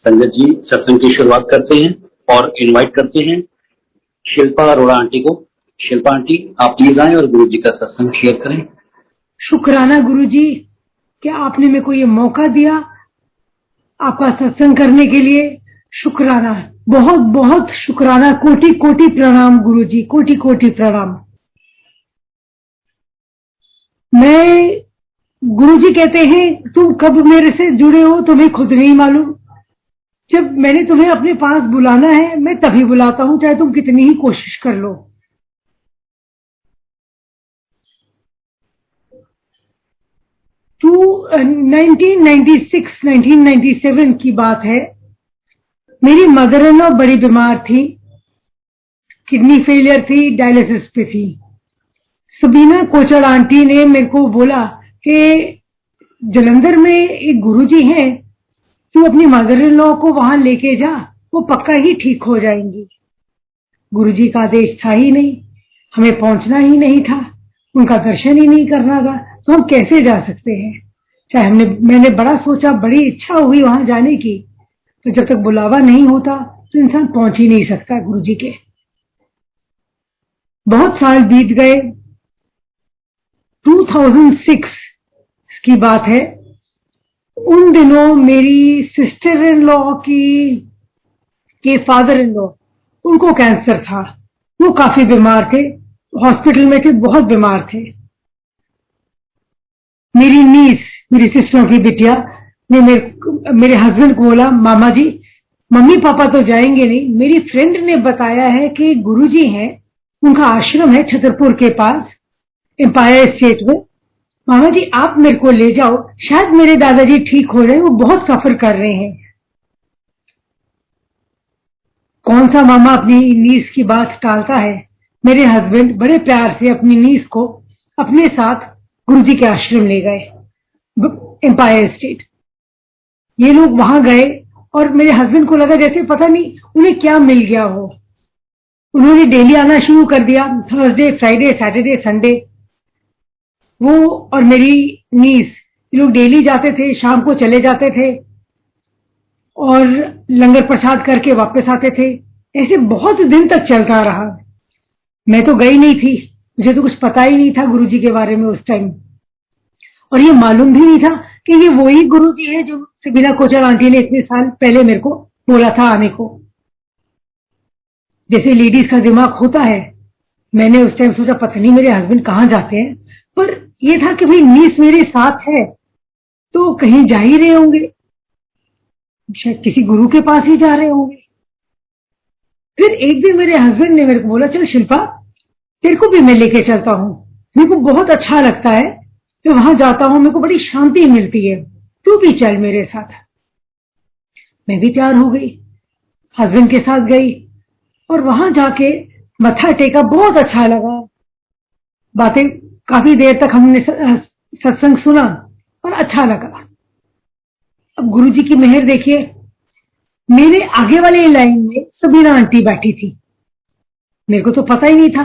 संगत जी सत्संग की शुरुआत करते हैं और इनवाइट करते हैं शिल्पा अरोड़ा आंटी को। शिल्पा आंटी आप प्लीज आए और गुरु जी का सत्संग शेयर करें। शुक्राना गुरु जी, क्या आपने मेरे को ये मौका दिया आपका सत्संग करने के लिए। शुक्राना, बहुत बहुत शुक्राना, कोटि कोटि प्रणाम गुरु जी, कोटि कोटि प्रणाम। मैं गुरु जी कहते हैं तुम कब मेरे से जुड़े हो तुम्हें खुद नहीं मालूम। जब मैंने तुम्हें अपने पास बुलाना है मैं तभी बुलाता हूं, चाहे तुम कितनी ही कोशिश कर लो। तो 1996-1997 की बात है। मेरी मदर इन लॉ बड़ी बीमार थी, किडनी फेलियर थी, डायलिसिस पे थी। सबीना कोचड़ आंटी ने मेरे को बोला कि जलंधर में एक गुरुजी हैं, तू अपनी मदर इन लॉ को वहां लेके जा, वो पक्का ही ठीक हो जाएंगी। गुरुजी का आदेश था ही नहीं, हमें पहुंचना ही नहीं था, उनका दर्शन ही नहीं करना था, तो हम कैसे जा सकते हैं। चाहे मैंने बड़ा सोचा, बड़ी इच्छा हुई वहां जाने की, तो जब तक बुलावा नहीं होता तो इंसान पहुंच ही नहीं सकता गुरुजी के। बहुत साल बीत गए। 2006 की बात है। उन दिनों मेरी सिस्टर इन लॉ के फादर इन लॉ, उनको कैंसर था। वो काफी बीमार थे, हॉस्पिटल में थे, बहुत बीमार थे। मेरी नीस, मेरी सिस्टरों की बिटिया ने मेरे हस्बैंड को बोला, मामा जी मम्मी पापा तो जाएंगे नहीं, मेरी फ्रेंड ने बताया है कि गुरुजी हैं, उनका आश्रम है छतरपुर के पास एम्पायर स्टेट में, मामा जी आप मेरे को ले जाओ, शायद मेरे दादाजी ठीक हो जाए, वो बहुत सफर कर रहे हैं। कौन सा मामा अपनी नीस की बात टालता है। मेरे हस्बैंड बड़े प्यार से अपनी नीस को अपने साथ गुरुजी के आश्रम ले गए एम्पायर स्टेट। ये लोग वहां गए और मेरे हस्बैंड को लगा जैसे पता नहीं उन्हें क्या मिल गया हो। उन्होंने डेली आना शुरू कर दिया, थर्सडे, फ्राइडे, सैटरडे, संडे। वो और मेरी नीस, ये लोग डेली जाते थे, शाम को चले जाते थे और लंगर प्रसाद करके वापस आते थे। ऐसे बहुत दिन तक चलता रहा। मैं तो गई नहीं थी, मुझे तो कुछ पता ही नहीं था गुरुजी के बारे में उस टाइम, और ये मालूम भी नहीं था कि ये वही गुरुजी है जो सबीना कोचर आंटी ने इतने साल पहले मेरे को बोला था आने को। जैसे लेडीज का दिमाग होता है, मैंने उस टाइम सोचा पता नहीं मेरे हस्बैंड कहाँ जाते हैं, पर ये था कि भाई नीस मेरे साथ है तो कहीं जा ही रहे होंगे, शायद किसी गुरु के पास ही जा रहे होंगे। फिर एक दिन मेरे हस्बैंड ने मेरे को बोला, चल शिल्पा तेरे को भी मैं लेके चलता हूँ, मेरे को बहुत अच्छा लगता है, मैं वहां जाता हूँ, मेरे को बड़ी शांति मिलती है, तू भी चल मेरे साथ। मैं भी तैयार हो गई, हस्बैंड के साथ गई और वहां जाके मत्था टेका, बहुत अच्छा लगा। बातें काफी देर तक हमने सत्संग सुना और अच्छा लगा। अब गुरुजी की मेहर देखिए, मेरे आगे वाले लाइन में सबीना आंटी बैठी थी। मेरे को तो पता ही नहीं था।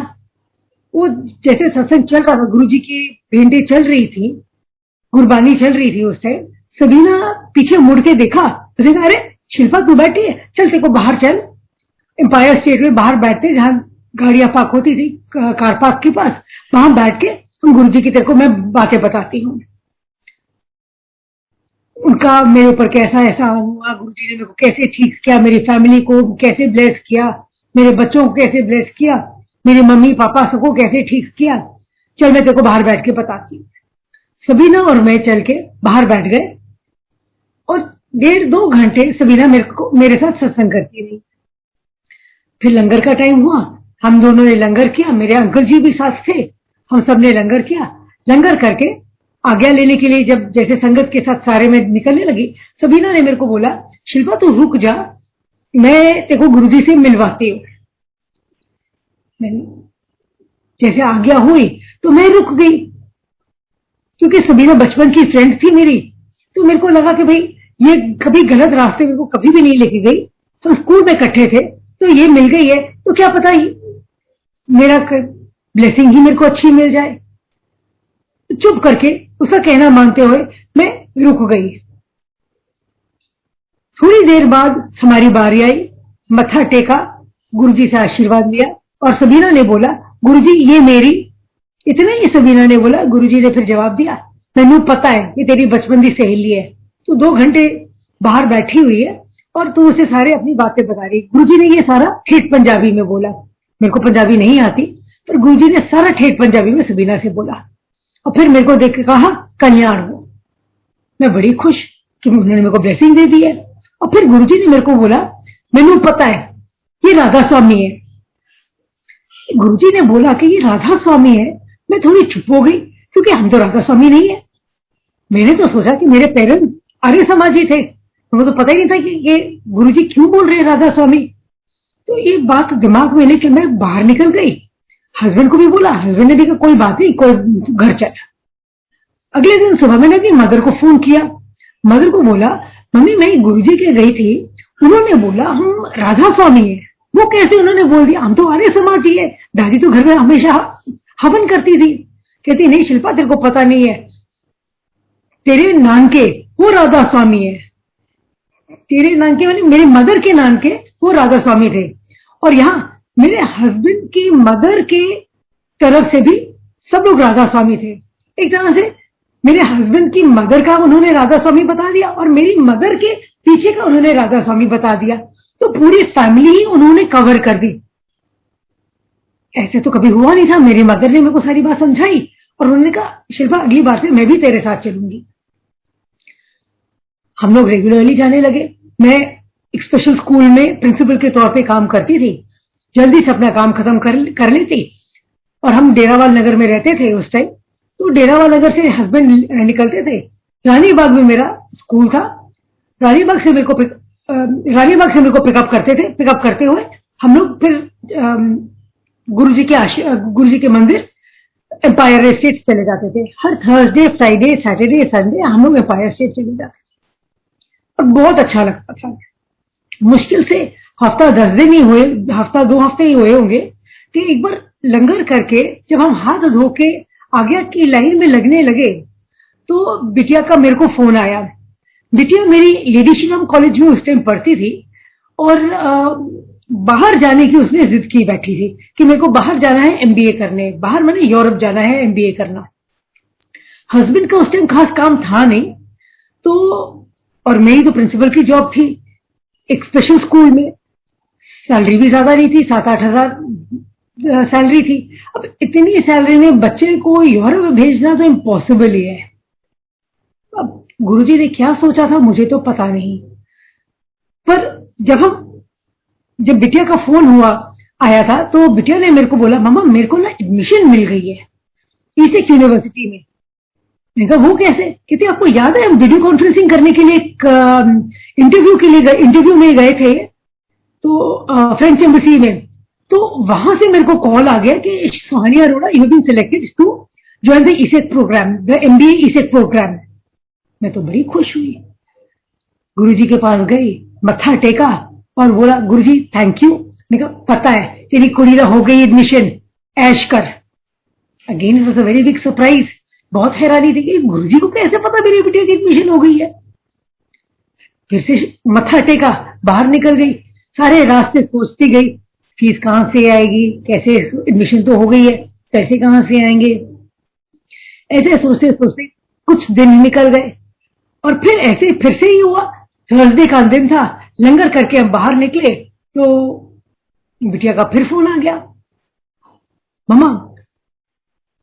वो जैसे सत्संग चल रहा था, गुरुजी की भेंटे चल रही थी, गुरबानी चल रही थी उस टाइम, सबीना पीछे मुड़ के देखा, तो देखा अरे शिल्पा तू बैठी है, चल तेरे को बाहर चल। एम्पायर स्टेट में बाहर बैठते जहां गाड़ियां पार्क होती थी, कार पार्क के पास, वहां बैठ के हम गुरुजी की तेरे को मैं बातें बताती हूँ। उनका मेरे ऊपर कैसा ऐसा हुआ, गुरुजी ने मेरे को कैसे ठीक किया, मेरी फैमिली को कैसे ब्लेस किया, मेरे बच्चों को कैसे ब्लेस किया, मेरे मम्मी पापा सबको कैसे ठीक किया, चल मैं तेरे को बाहर बैठ के बताती हूँ। सबीना और मैं चल के बाहर बैठ गए और 1.5-2 घंटे सबीना मेरे साथ सत्संग करती रही। फिर लंगर का टाइम हुआ, हम दोनों ने लंगर किया, मेरे अंकल जी भी साथ थे, हम सब ने लंगर किया। लंगर करके आज्ञा लेने के लिए जब जैसे संगत के साथ सारे में निकलने लगी, सबीना ने मेरे को बोला, शिल्पा तू रुक जा, मैं तेरे को गुरुजी से मिलवाती हूँ। जैसे आज्ञा हुई तो मैं रुक गई, क्योंकि सबीना बचपन की फ्रेंड थी मेरी, तो मेरे को लगा कि भाई ये कभी गलत रास्ते मेरे को कभी भी नहीं लेके गई, हम स्कूल में इकट्ठे थे, तो ये मिल गई है तो क्या पता ही मेरा ब्लेसिंग ही मेरे को अच्छी मिल जाए। तो चुप करके उसका कहना मानते हुए मैं रुक गई। थोड़ी देर बाद हमारी बारी आई, मत्था टेका, गुरुजी से आशीर्वाद लिया और सबीना ने बोला गुरुजी ये मेरी, इतना ही सबीना ने बोला। गुरुजी ने फिर जवाब दिया मैनू पता है ये तेरी बचपन की सहेली है, तू 2 घंटे बाहर बैठी हुई है और तू उसे सारे अपनी बातें बता रही। गुरुजी ने ये सारा ठेठ पंजाबी में बोला, मेरे को पंजाबी नहीं आती, पर गुरुजी ने सारा ठेठ पंजाबी में सबीना से बोला और फिर मेरे को देख के कहा कल्याण हो। मैं बड़ी खुश कि उन्होंने मेरे को ब्लेसिंग दे दी है। और फिर गुरुजी ने मेरे को बोला मैनू पता है ये राधा स्वामी है। गुरुजी ने बोला कि ये राधा स्वामी है। मैं थोड़ी चुप हो गई क्योंकि हम तो राधा स्वामी नहीं है। मैंने तो सोचा कि मेरे पेरेंट्स आर्य समाजी थे, मुझे तो पता ही नहीं था कि ये गुरुजी क्यों बोल रहे हैं राधा स्वामी। तो ये बात दिमाग में लेकर मैं बाहर निकल गई, हस्बैंड को भी बोला, हस्बैंड ने भी कहा कोई बात नहीं, कोई घर चल। अगले दिन सुबह मैंने अपनी मदर को फोन किया, मदर को बोला मम्मी मैं गुरुजी के गई थी, उन्होंने बोला हम राधा स्वामी है। वो कैसे उन्होंने बोल दिया, हम तो आर्य समाजी है, दादी तो घर में हमेशा हवन करती थी। कहती नहीं शिल्पा तेरे को पता नहीं है, तेरे नानके वो राधा स्वामी है, तेरे नानके मैंने मेरे मदर के नानके वो राधा स्वामी थे। और यहाँ मेरे हस्बैंड की मदर के तरफ से भी सब लोग राधा स्वामी थे। एक तरह से मेरे हस्बैंड की मदर का उन्होंने राधा स्वामी बता दिया और मेरी मदर के पीछे का उन्होंने राधा स्वामी बता दिया, तो पूरी फैमिली ही उन्होंने कवर कर दी। ऐसे तो कभी हुआ नहीं था। मेरी मदर ने मेरे को सारी बात समझाई और उन्होंने कहा शिल्पा अगली बार से मैं भी तेरे साथ चलूंगी। हम लोग रेगुलरली जाने लगे। मैं एक स्पेशल स्कूल में प्रिंसिपल के तौर पे काम करती थी, जल्दी से अपना काम खत्म कर लेती। और हम डेरावाल नगर में रहते थे उस टाइम, तो डेरावाल नगर से हस्बैंड निकलते थे, रानीबाग में मेरा स्कूल था, रानीबाग से मेरे को पिकअप करते थे। पिकअप करते हुए हम लोग फिर गुरुजी के मंदिर एम्पायर स्टेट चले जाते थे। हर थर्सडे फ्राइडे सैटरडे संडे हम लोग एम्पायर स्टेट चले जाते और बहुत अच्छा लगता था। मुश्किल से हफ्ता 10 दिन ही हुए, हफ्ता 2 हफ्ते ही हुए होंगे कि एक बार लंगर करके जब हम हाथ धो के आज्ञा की लाइन में लगने लगे तो बिटिया का मेरे को फोन आया। बिटिया मेरी लेडी श्रीराम कॉलेज में उस टाइम पढ़ती थी और बाहर जाने की उसने जिद की बैठी थी कि मेरे को बाहर जाना है एमबीए करने, बाहर मैंने यूरोप जाना है एमबीए करना। हस्बैंड का उस टाइम खास काम था नहीं, तो और मेरी तो प्रिंसिपल की जॉब थी एक स्पेशल स्कूल में, सैलरी भी ज्यादा नहीं थी, 7-8 हजार सैलरी थी। अब इतनी सैलरी में बच्चे को यूरोप भेजना तो इम्पॉसिबल ही है। अब गुरुजी ने क्या सोचा था मुझे तो पता नहीं, पर जब बिटिया का फोन आया था तो बिटिया ने मेरे को बोला मम्मा मेरे को ना एडमिशन मिल गई है ईसेक यूनिवर्सिटी में। मैंने कहा वो कैसे? कहते आपको याद है हम वीडियो कॉन्फ्रेंसिंग करने के लिए इंटरव्यू में गए थे तो फ्रेंच एम्बेसी में, तो वहां से मेरे को कॉल आ गया कि Suhani Arora you have been selected to join the ESSEC programme, the MBA ESSEC programme. मैं तो बड़ी खुश हुई, गुरुजी के पास गई, मत्था टेका और बोला गुरुजी थैंक यू। मैंने कहा पता है तेरी कुड़ी हो गई एडमिशन, ऐश कर। Again it was a very big surprise. बहुत हैरानी थी कि गुरुजी को कैसे पता मेरी बिटिया की एडमिशन हो गई है। फिर से मत्था टेका, बाहर निकल गई, सारे रास्ते सोचती गई फीस कहां से आएगी, कैसे, एडमिशन तो हो गई है, पैसे कहां से आएंगे। ऐसे सोचते सोचते कुछ दिन निकल गए और फिर से ही हुआ। थर्सडे का दिन था, लंगर करके हम बाहर निकले तो बिटिया का फिर फोन आ गया, मम्मा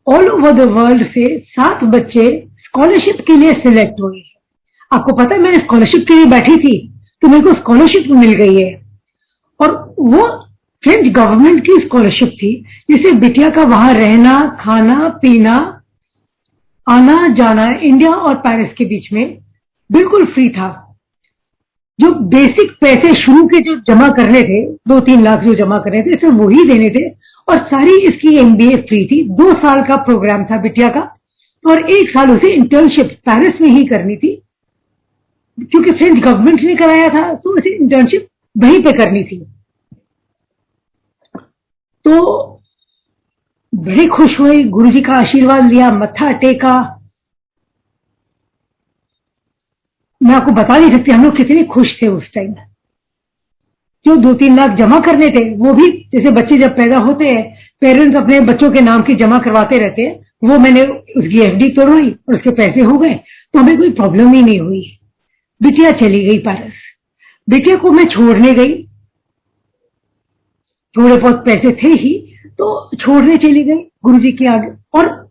ऑल ओवर द वर्ल्ड से 7 बच्चे स्कॉलरशिप के लिए सिलेक्ट हुए हैं। आपको पता है मैंने स्कॉलरशिप के लिए बैठी थी तो मेरे को स्कॉलरशिप मिल गई है और वो फ्रेंच गवर्नमेंट की स्कॉलरशिप थी जिसे बिटिया का वहां रहना, खाना, पीना, आना जाना इंडिया और पेरिस के बीच में बिल्कुल फ्री था। जो बेसिक पैसे शुरू के जो जमा करने थे 2-3 लाख जो जमा करने थे सिर्फ वही देने थे और सारी इसकी एमबीए फ्री थी। 2 साल का प्रोग्राम था बिटिया का और 1 साल उसे इंटर्नशिप पेरिस में ही करनी थी क्योंकि फ्रेंच गवर्नमेंट ने कराया था तो उसे इंटर्नशिप वहीं पे करनी थी। तो बड़े खुश हुए, गुरुजी का आशीर्वाद लिया, मत्था टेका। मैं आपको बता नहीं सकती हम लोग कितने खुश थे उस टाइम। जो 2-3 लाख जमा करने थे वो भी जैसे बच्चे जब पैदा होते हैं पेरेंट्स अपने बच्चों के नाम की जमा करवाते रहते हैं, वो मैंने उसकी एफडी तोड़वाई और उसके पैसे हो गए, तो हमें कोई प्रॉब्लम ही नहीं हुई। बिटिया चली गई पारस, बिटिया को मैं छोड़ने गई, थोड़े बहुत पैसे थे ही तो छोड़ने चली गई गुरुजी के आगे। और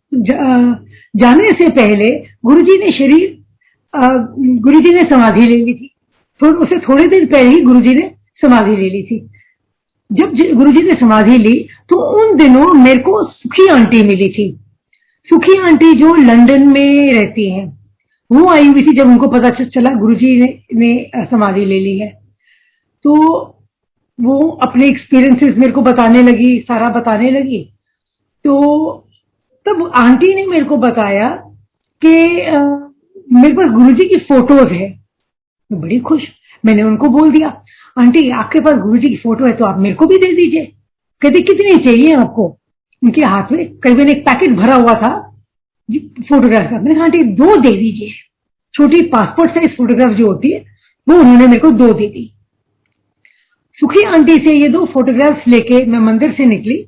जाने से पहले गुरुजी ने समाधि ले ली थी। उससे थोड़े दिन पहले ही गुरुजी ने समाधि ले ली थी। जब गुरुजी ने समाधि ली तो उन दिनों मेरे को सुखी आंटी मिली थी। सुखी आंटी जो लंदन में रहती हैं, वो आई हुई थी जब उनको पता चला गुरुजी ने समाधि ले ली है। तो वो अपने एक्सपीरियंसेस मेरे को बताने लगी, सारा बताने लगी। तो तब आंटी ने मेरे को बताया कि मेरे पास गुरुजी की फोटोज है। मैं बड़ी खुश, मैंने उनको बोल दिया आंटी आपके पास गुरुजी की फोटो है तो आप मेरे को भी दे दीजिए। कहते कितनी चाहिए आपको? उनके हाथ में करीबन एक पैकेट भरा हुआ था फोटोग्राफ का। मैंने कहा आंटी 2 दे दीजिए। छोटी पासपोर्ट साइज फोटोग्राफ जो होती है वो उन्होंने मेरे को 2 दे दी। सुखी आंटी से ये 2 फोटोग्राफ्स लेके मैं मंदिर से निकली,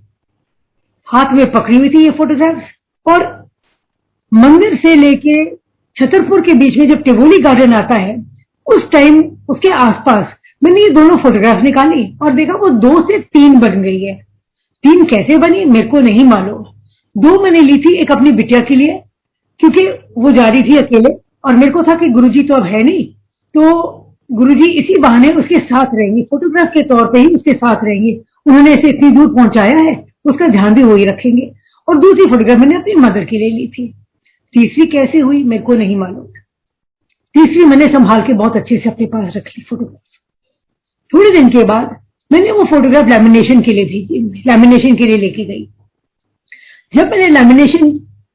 हाथ में पकड़ी हुई थी ये फोटोग्राफ्स। और मंदिर से लेके छतरपुर के बीच में जब टिबोली गार्डन आता है उस टाइम उसके आसपास मैंने ये दोनों फोटोग्राफ निकाली और देखा वो 2 से 3 बन गई है। 3 कैसे बनी मेरे को नहीं मालूम। 2 मैंने ली थी, एक अपनी बिटिया के लिए क्योंकि वो जा रही थी अकेले और मेरे को था कि गुरुजी तो अब है नहीं, तो गुरुजी इसी बहाने उसके साथ रहेंगे, फोटोग्राफ के तौर पे ही उसके साथ रहेंगे। उन्होंने इसे इतनी दूर पहुंचाया है, उसका ध्यान भी वही रखेंगे। और दूसरी फोटोग्राफ मैंने अपनी मदर के लिए ली थी। तीसरी कैसे हुई मेरे को नहीं मालूम। तीसरी मैंने संभाल के बहुत अच्छे से अपने पास रख ली फोटोग्राफ। थोड़े दिन के बाद मैंने वो फोटोग्राफ लैमिनेशन के लिए भेजी, लैमिनेशन के लिए लेके गई। जब मैंने लैमिनेशन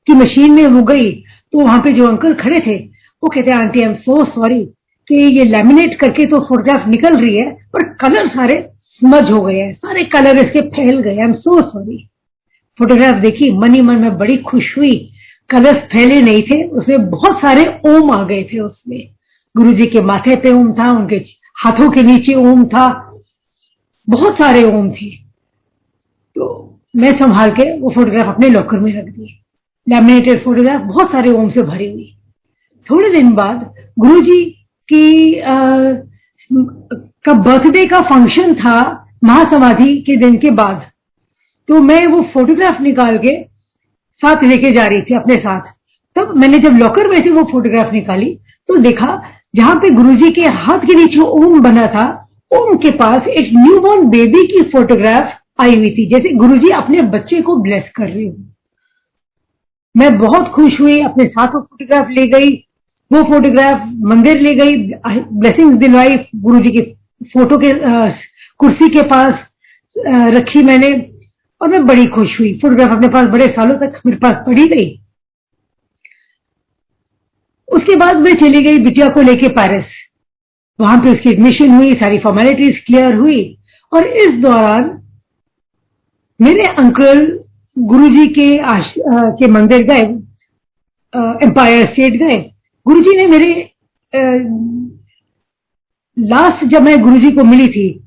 की मशीन में वो गई तो वहां पे जो अंकल खड़े थे वो कहते हैं aunty I am so sorry कि ये लैमिनेट करके तो फोटोग्राफ निकल रही है पर कलर सारे स्मज हो गए हैं, सारे कलर इसके फैल गए, I am so sorry. Photograph देखी, मनी मन में बड़ी खुश हुई। कलर्स फैले नहीं थे, उसमें बहुत सारे ओम आ गए थे। उसमें गुरुजी के माथे पे ओम था, उनके हाथों के नीचे ओम था, बहुत सारे ओम थे। तो मैं संभाल के वो फोटोग्राफ अपने लॉकर में रख दी। लैमिनेटेड फोटोग्राफ बहुत सारे ओम से भरी हुई। थोड़े दिन बाद गुरुजी की का बर्थडे का फंक्शन था महासमाधि के दिन के बाद, तो मैं वो फोटोग्राफ निकाल के साथ लेके जा रही थी अपने साथ। तब मैंने जब लॉकर में से वो फोटोग्राफ निकाली तो देखा जहां पे गुरुजी के हाथ के नीचे ओम बना था, ओम के पास एक न्यूबॉर्न बेबी की फोटोग्राफ आई हुई थी, जैसे गुरुजी अपने बच्चे को ब्लेस कर रही हूं। मैं बहुत खुश हुई, अपने साथ वो फोटोग्राफ ले गई। वो फोटोग्राफ मंदिर ले गई, ब्लेसिंग दिलवाई, गुरुजी की फोटो के कुर्सी के पास रखी मैंने और मैं बड़ी खुश हुई। फोटोग्राफ अपने पास बड़े सालों तक मेरे पास पड़ी गई। उसके बाद मैं चली गई बिटिया को लेके पेरिस। वहां पे उसकी एडमिशन हुई, सारी फॉर्मेलिटीज क्लियर हुई और इस दौरान मेरे अंकल गुरुजी के मंदिर गए, एम्पायर स्टेट गए। गुरुजी ने मेरे लास्ट जब मैं गुरुजी को मिली थी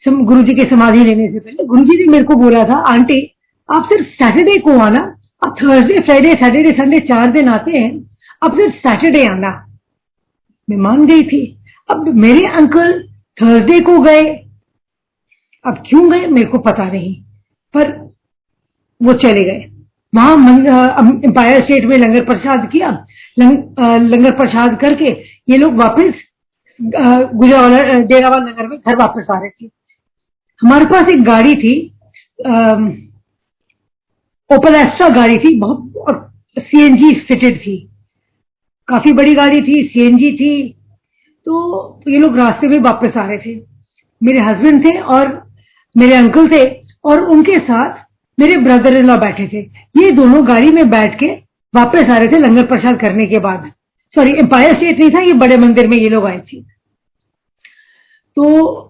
गुरुजी के समाधि लेने से पहले, गुरुजी ने मेरे को बोला था आंटी आप सिर्फ सैटरडे को आना, आप थर्सडे फ्राइडे सैटरडे संडे 4 दिन आते हैं, अब सिर्फ सैटरडे आना। मैं मान गई थी। अब मेरे अंकल थर्सडे को गए, अब क्यों गए मेरे को पता नहीं, पर वो चले गए। वहां एम्पायर स्टेट में लंगर प्रसाद किया, लंगर प्रसाद करके ये लोग वापस गुजरावाला डेरावाल नगर में घर वापस आ रहे थे। हमारे पास एक गाड़ी थी, ओपल एस्ट्रा गाड़ी थी, बहुत सीएनजी फिटेड थी, काफी बड़ी गाड़ी थी, सीएनजी थी। तो ये लोग रास्ते में वापस आ रहे थे। मेरे हस्बैंड थे और मेरे अंकल थे और उनके साथ मेरे ब्रदर इन लॉ बैठे थे। ये दोनों गाड़ी में बैठ के वापस आ रहे थे लंगर प्रसाद करने के बाद। सॉरी, एम्पायर स्टेट नहीं था, ये बड़े मंदिर में ये लोग आए थे। तो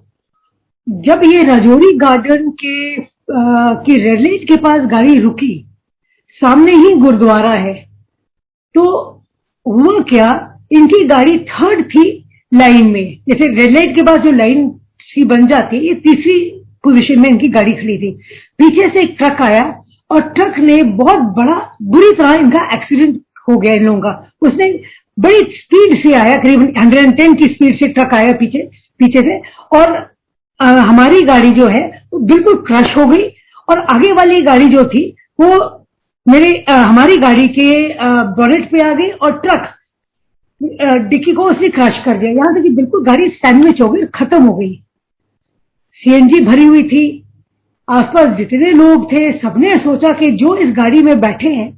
जब ये राजौरी गार्डन की रेड लाइट के पास गाड़ी रुकी, सामने ही गुरुद्वारा है। तो हुआ क्या इनकी गाड़ी थर्ड थी लाइन में, जैसे रेड लाइट के बाद जो लाइन सी बन जाती है, ये तीसरी पोजीशन में इनकी गाड़ी खड़ी थी। पीछे से एक ट्रक आया और ट्रक ने बहुत बड़ा बुरी तरह इनका एक्सीडेंट हो गया इन लोगों का। उसने बड़ी स्पीड से आया, करीबन 110 की स्पीड से ट्रक आया पीछे से, और हमारी गाड़ी जो है वो बिल्कुल क्रश हो गई। और आगे वाली गाड़ी जो थी वो हमारी गाड़ी के बोनेट पे आ गई और ट्रक डिक्की को उसने क्रश कर दिया। यहां तक कि बिल्कुल गाड़ी सैंडविच हो गई, खत्म हो गई। सीएनजी भरी हुई थी, आसपास जितने लोग थे सबने सोचा कि जो इस गाड़ी में बैठे हैं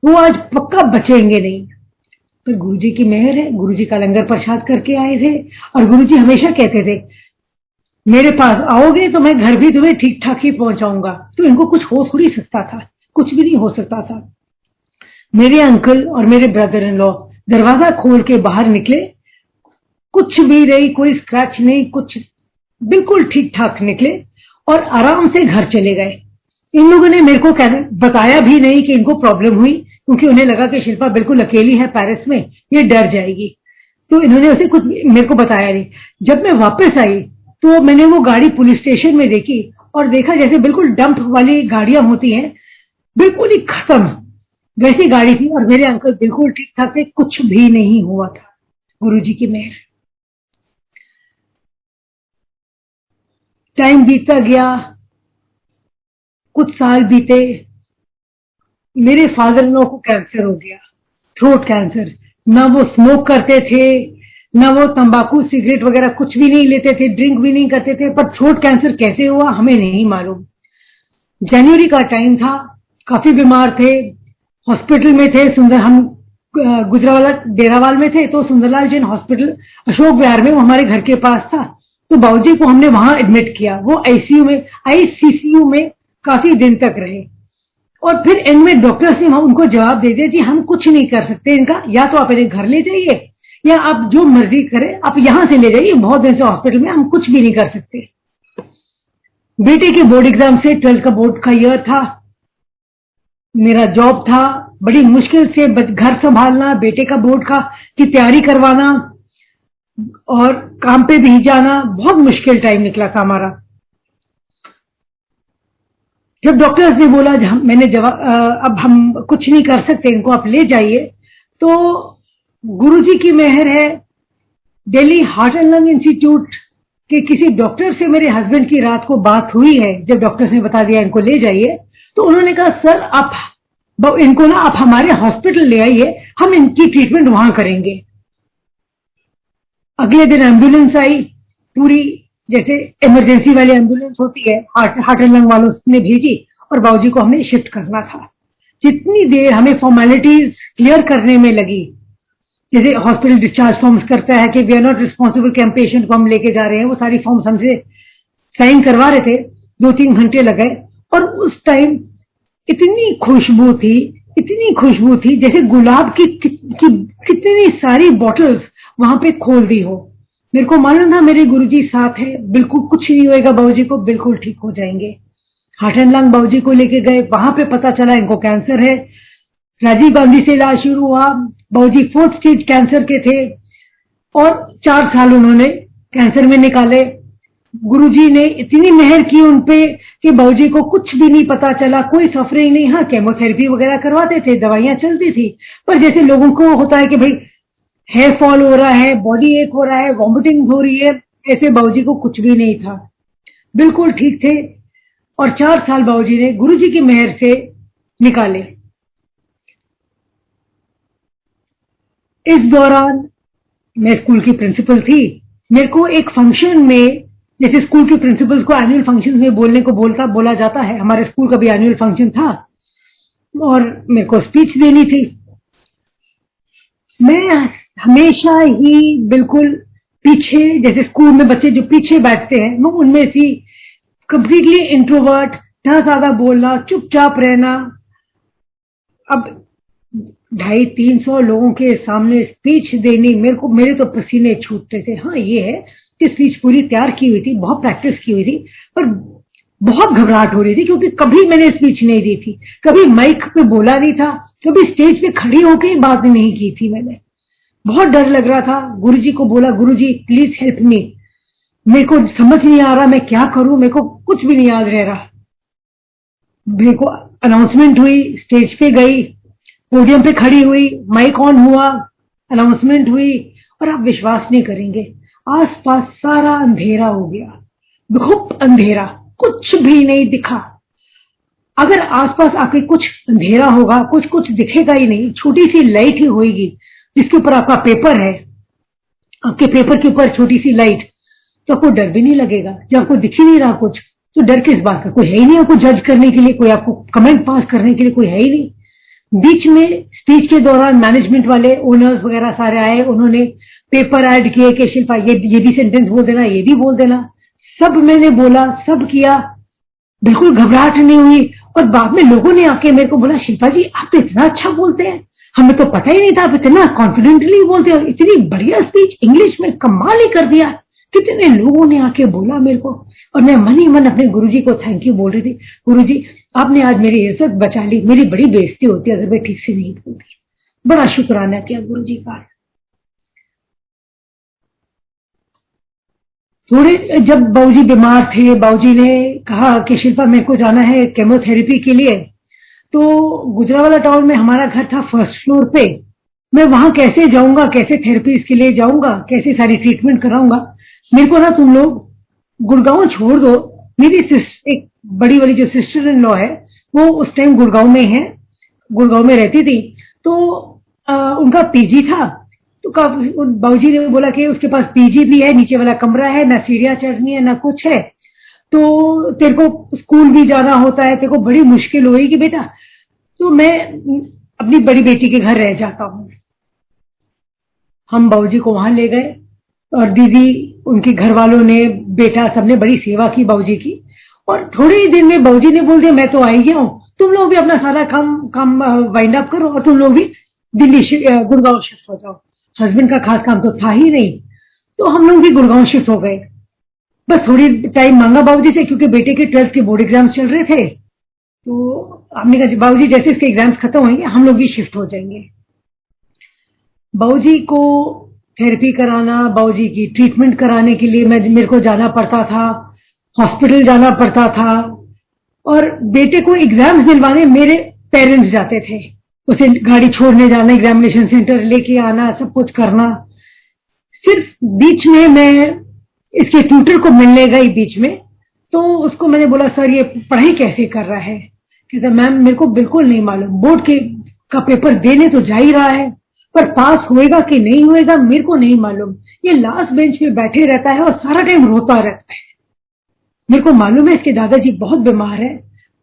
वो आज पक्का बचेंगे नहीं। पर गुरुजी की मेहर है, गुरुजी का लंगर प्रसाद करके आए थे और गुरुजी हमेशा कहते थे मेरे पास आओगे तो मैं घर भी तुम्हें ठीक ठाक ही पहुंचाऊंगा। तो इनको कुछ हो थोड़ी सकता था, कुछ भी नहीं हो सकता था। मेरे अंकल और मेरे ब्रदर इन लॉ दरवाजा खोल के बाहर निकले, कुछ भी नहीं, कोई स्क्रैच नहीं, कुछ बिल्कुल ठीक ठाक निकले और आराम से घर चले गए। इन लोगों ने मेरे को बताया भी नहीं कि इनको प्रॉब्लम हुई, क्योंकि उन्हें लगा कि शिल्पा बिल्कुल अकेली है पेरिस में, ये डर जाएगी, तो इन्होंने उसे कुछ मेरे को बताया नहीं। जब मैं वापस आई तो मैंने वो गाड़ी पुलिस स्टेशन में देखी और देखा जैसे बिल्कुल डंप वाली गाड़ियां होती हैं, बिल्कुल ही खत्म वैसी गाड़ी थी और मेरे अंकल बिल्कुल ठीक ठाक थे, कुछ भी नहीं हुआ था, गुरुजी की मेहर। टाइम बीतता गया, कुछ साल बीते, मेरे फादर इन लॉ को कैंसर हो गया, थ्रोट कैंसर। ना वो स्मोक करते थे, ना वो तंबाकू सिगरेट वगैरह कुछ भी नहीं लेते थे, ड्रिंक भी नहीं करते थे, पर थ्रोट कैंसर कैसे हुआ हमें नहीं मालूम। जनवरी का टाइम था, काफी बीमार थे, हॉस्पिटल में थे। हम गुजरावाला डेरावाल में थे, तो सुंदरलाल जैन हॉस्पिटल अशोक विहार में, वो हमारे घर के पास था, तो बाबूजी को हमने वहां एडमिट किया। वो आईसीसीयू में काफी दिन तक रहे और फिर इनमें डॉक्टर्स ने उनको जवाब दे दिया जी हम कुछ नहीं कर सकते इनका, या तो आप इन्हें घर ले जाइए या आप जो मर्जी करें, आप यहां से ले जाइए, बहुत दिन से हॉस्पिटल में, हम कुछ भी नहीं कर सकते। बेटे के बोर्ड एग्जाम से 12th का बोर्ड का ईयर था, मेरा जॉब था, बड़ी मुश्किल से घर संभालना, बेटे का बोर्ड का की तैयारी करवाना और काम पे भी जाना, बहुत मुश्किल टाइम निकला था हमारा। जब डॉक्टर्स ने बोला मैंने जवाब अब हम कुछ नहीं कर सकते, इनको आप ले जाइए, तो गुरुजी की मेहर है, Delhi heart and lung institute के किसी डॉक्टर से मेरे हस्बैंड की रात को बात हुई है। जब डॉक्टर्स ने बता दिया इनको ले जाइए, तो उन्होंने कहा सर आप इनको ना आप हमारे हॉस्पिटल ले आइए, हम इनकी ट्रीटमेंट वहां करेंगे। अगले दिन एम्बुलेंस आई, पूरी जैसे इमरजेंसी वाली एम्बुलेंस होती है, हार्ट एंड लंग वालों ने भेजी और बाबूजी को हमने शिफ्ट करना था। जितनी देर हमें फॉर्मेलिटीज क्लियर करने में लगी, जैसे हॉस्पिटल डिस्चार्ज फॉर्म्स करता है कि वी आर नॉट रिस्पॉन्सिबल कि हम पेशेंट को हम लेके जा रहे हैं, वो सारी फॉर्म्स हमसे साइन करवा रहे थे, 2-3 घंटे लगे। और उस टाइम इतनी खुशबू थी जैसे गुलाब की कितनी सारी बॉटल्स वहां पे खोल दी हो। मेरे को मालूम था मेरे गुरुजी साथ है, बिल्कुल कुछ नहीं होएगा, बाबूजी को बिल्कुल ठीक हो जाएंगे। हार्ट एंड लंग बाबूजी को लेके गए, वहां पे पता चला इनको कैंसर है। राजीव गांधी से इलाज शुरू हुआ, बाबूजी 4th स्टेज कैंसर के थे और 4 साल उन्होंने कैंसर में निकाले। गुरुजी ने इतनी मेहर की उनपे कि बाबूजी को कुछ भी नहीं पता चला, कोई सफरिंग नहीं। हाँ, केमोथेरेपी वगैरह करवाते थे, दवाइयां चलती थी, पर जैसे लोगों को होता है कि भाई हेयर फॉल हो रहा है, बॉडी एक हो रहा है, वॉमिटिंग हो रही है, ऐसे बाबूजी को कुछ भी नहीं था, बिल्कुल ठीक थे। और 4 साल बाबूजी ने गुरुजी की मेहर से निकाले। इस दौरान मैं स्कूल की प्रिंसिपल थी। मेरे को एक फंक्शन में, जैसे स्कूल के प्रिंसिपल्स को एनुअल फंक्शन में बोलने को बोला जाता है, हमारे स्कूल का भी एनुअल फंक्शन था और मेरे को स्पीच देनी थी। मैं हमेशा ही बिल्कुल पीछे, जैसे स्कूल में बच्चे जो पीछे बैठते हैं, मैं उनमें से कंप्लीटली इंट्रोवर्ट, ना ज्यादा बोलना, चुपचाप रहना। अब 250-300 लोगों के सामने स्पीच देनी, मेरे तो पसीने छूटते थे। हाँ, ये है कि स्पीच पूरी तैयार की हुई थी, बहुत प्रैक्टिस की हुई थी, पर बहुत घबराहट हो रही थी क्योंकि कभी मैंने स्पीच नहीं दी थी, कभी माइक पे बोला नहीं था, कभी स्टेज पे खड़ी होकर बात नहीं की थी मैंने। बहुत डर लग रहा था। गुरुजी को बोला, गुरुजी प्लीज हेल्प मी, मेरे को समझ नहीं आ रहा मैं क्या करूं, मेरे को कुछ भी नहीं याद रह रहा। मेरे को अनाउंसमेंट हुई, स्टेज पे गई, पोडियम पे खड़ी हुई, माइक ऑन हुआ, अनाउंसमेंट हुई, और आप विश्वास नहीं करेंगे, आसपास सारा अंधेरा हो गया, खूब अंधेरा, कुछ भी नहीं दिखा। अगर आसपास आके कुछ अंधेरा होगा, कुछ कुछ दिखेगा ही नहीं, छोटी सी लाइट ही होगी जिसके ऊपर आपका पेपर है, आपके पेपर के ऊपर छोटी सी लाइट, तो आपको डर भी नहीं लगेगा। जब आपको दिख ही नहीं रहा कुछ, तो डर किस बात का, कोई है ही नहीं आपको जज करने के लिए, कोई आपको कमेंट पास करने के लिए कोई है ही नहीं। बीच में स्पीच के दौरान मैनेजमेंट वाले ओनर्स वगैरह सारे आए, उन्होंने पेपर ऐड किए कि शिल्पा ये भी सेंटेंस बोल देना, ये भी बोल देना। सब मैंने बोला, सब किया, बिल्कुल घबराहट नहीं हुई। और बाद में लोगों ने आके मेरे को बोला, शिल्पा जी आप तो इतना अच्छा बोलते हैं, हमें तो पता ही नहीं था आप इतना कॉन्फिडेंटली बोलते हो, इतनी बढ़िया स्पीच इंग्लिश में, कमाल ही कर दिया। कितने लोगों ने आके बोला मेरे को, और मैं मन ही मन अपने गुरुजी को थैंक यू बोल रही थी, गुरुजी आपने आज मेरी इज्जत बचा ली, मेरी बड़ी बेइज्जती होती अगर मैं ठीक से नहीं बोलती। बड़ा शुक्राना किया गुरुजी का। थोड़े जब बाबूजी बीमार थे, बाबूजी ने कहा कि शिल्पा मेरे को जाना है केमोथेरेपी के लिए, तो गुजरावाला टाउन में हमारा घर था फर्स्ट फ्लोर पे, मैं वहां कैसे जाऊंगा, कैसे थेरेपी के लिए जाऊंगा, कैसे सारी ट्रीटमेंट कराऊंगा। मेरे को ना तुम लोग गुड़गांव छोड़ दो, मेरी एक बड़ी वाली जो सिस्टर इन लॉ है वो उस टाइम गुड़गांव में है, गुड़गांव में रहती थी, तो उनका पीजी था, तो बाबूजी ने बोला कि उसके पास पीजी भी है, नीचे वाला कमरा है, ना सीढ़ियां चढ़नी है ना कुछ है, तो तेरे को स्कूल भी जाना होता है, तेरे को बड़ी मुश्किल होगी बेटा, तो मैं अपनी बड़ी बेटी के घर रह जाता हूँ। हम बाबूजी को वहां ले गए, और दीदी, उनके घर वालों ने, बेटा, सबने बड़ी सेवा की बाबूजी की। और थोड़े ही दिन में बाबूजी ने बोल दिया मैं तो आई गया हूँ, तुम लोग भी अपना सारा काम वाइंड अप करो और तुम लोग भी दिल्ली गुड़गांव शिफ्ट हो जाओ। हस्बैंड का खास काम तो था ही नहीं, तो हम लोग भी गुड़गांव शिफ्ट हो गए। बस थोड़ी टाइम मांगा बाबूजी से, क्योंकि बेटे के 12th के बोर्ड एग्जाम्स चल रहे थे, तो हमने कहा बाबूजी जैसे इसके एग्जाम्स खत्म होंगे हम लोग भी शिफ्ट हो जाएंगे। बाबूजी को थेरेपी कराना, बाबूजी की ट्रीटमेंट कराने के लिए मेरे को जाना पड़ता था, हॉस्पिटल जाना पड़ता था, और बेटे को एग्जाम्स दिलवाने मेरे पेरेंट्स जाते थे, उसे गाड़ी छोड़ने जाना, एग्जामिनेशन सेंटर लेके आना, सब कुछ करना। सिर्फ बीच में मैं इसके ट्यूटर को मिलने गई बीच में, तो उसको मैंने बोला सर ये पढ़ाई कैसे कर रहा है, कहता मैम मेरे को बिल्कुल नहीं मालूम, बोर्ड का पेपर देने तो जा ही रहा है, पर पास होएगा कि नहीं होएगा मेरे को नहीं मालूम, ये लास्ट बेंच में बैठे रहता है और सारा टाइम रोता रहता है। मेरे को मालूम है इसके दादाजी बहुत बीमार है,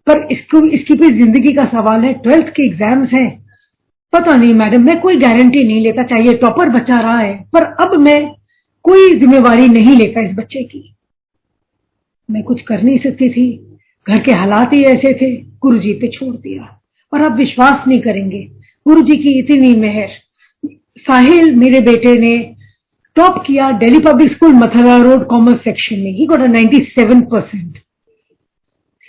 पर इसकी भी जिंदगी का सवाल है, 12th के एग्जाम्स हैं, पता नहीं मैडम, मैं कोई गारंटी नहीं लेता, चाहिए टॉपर बच्चा रहा है, पर अब मैं कोई जिम्मेवारी नहीं लेता इस बच्चे की। मैं कुछ कर नहीं सकती थी, घर के हालात ही ऐसे थे, गुरुजी पे छोड़ दिया। और आप विश्वास नहीं करेंगे, गुरुजी की इतनी मेहर, साहिल मेरे बेटे ने टॉप किया Delhi public school Mathura road commerce section में, ही गॉट 97%।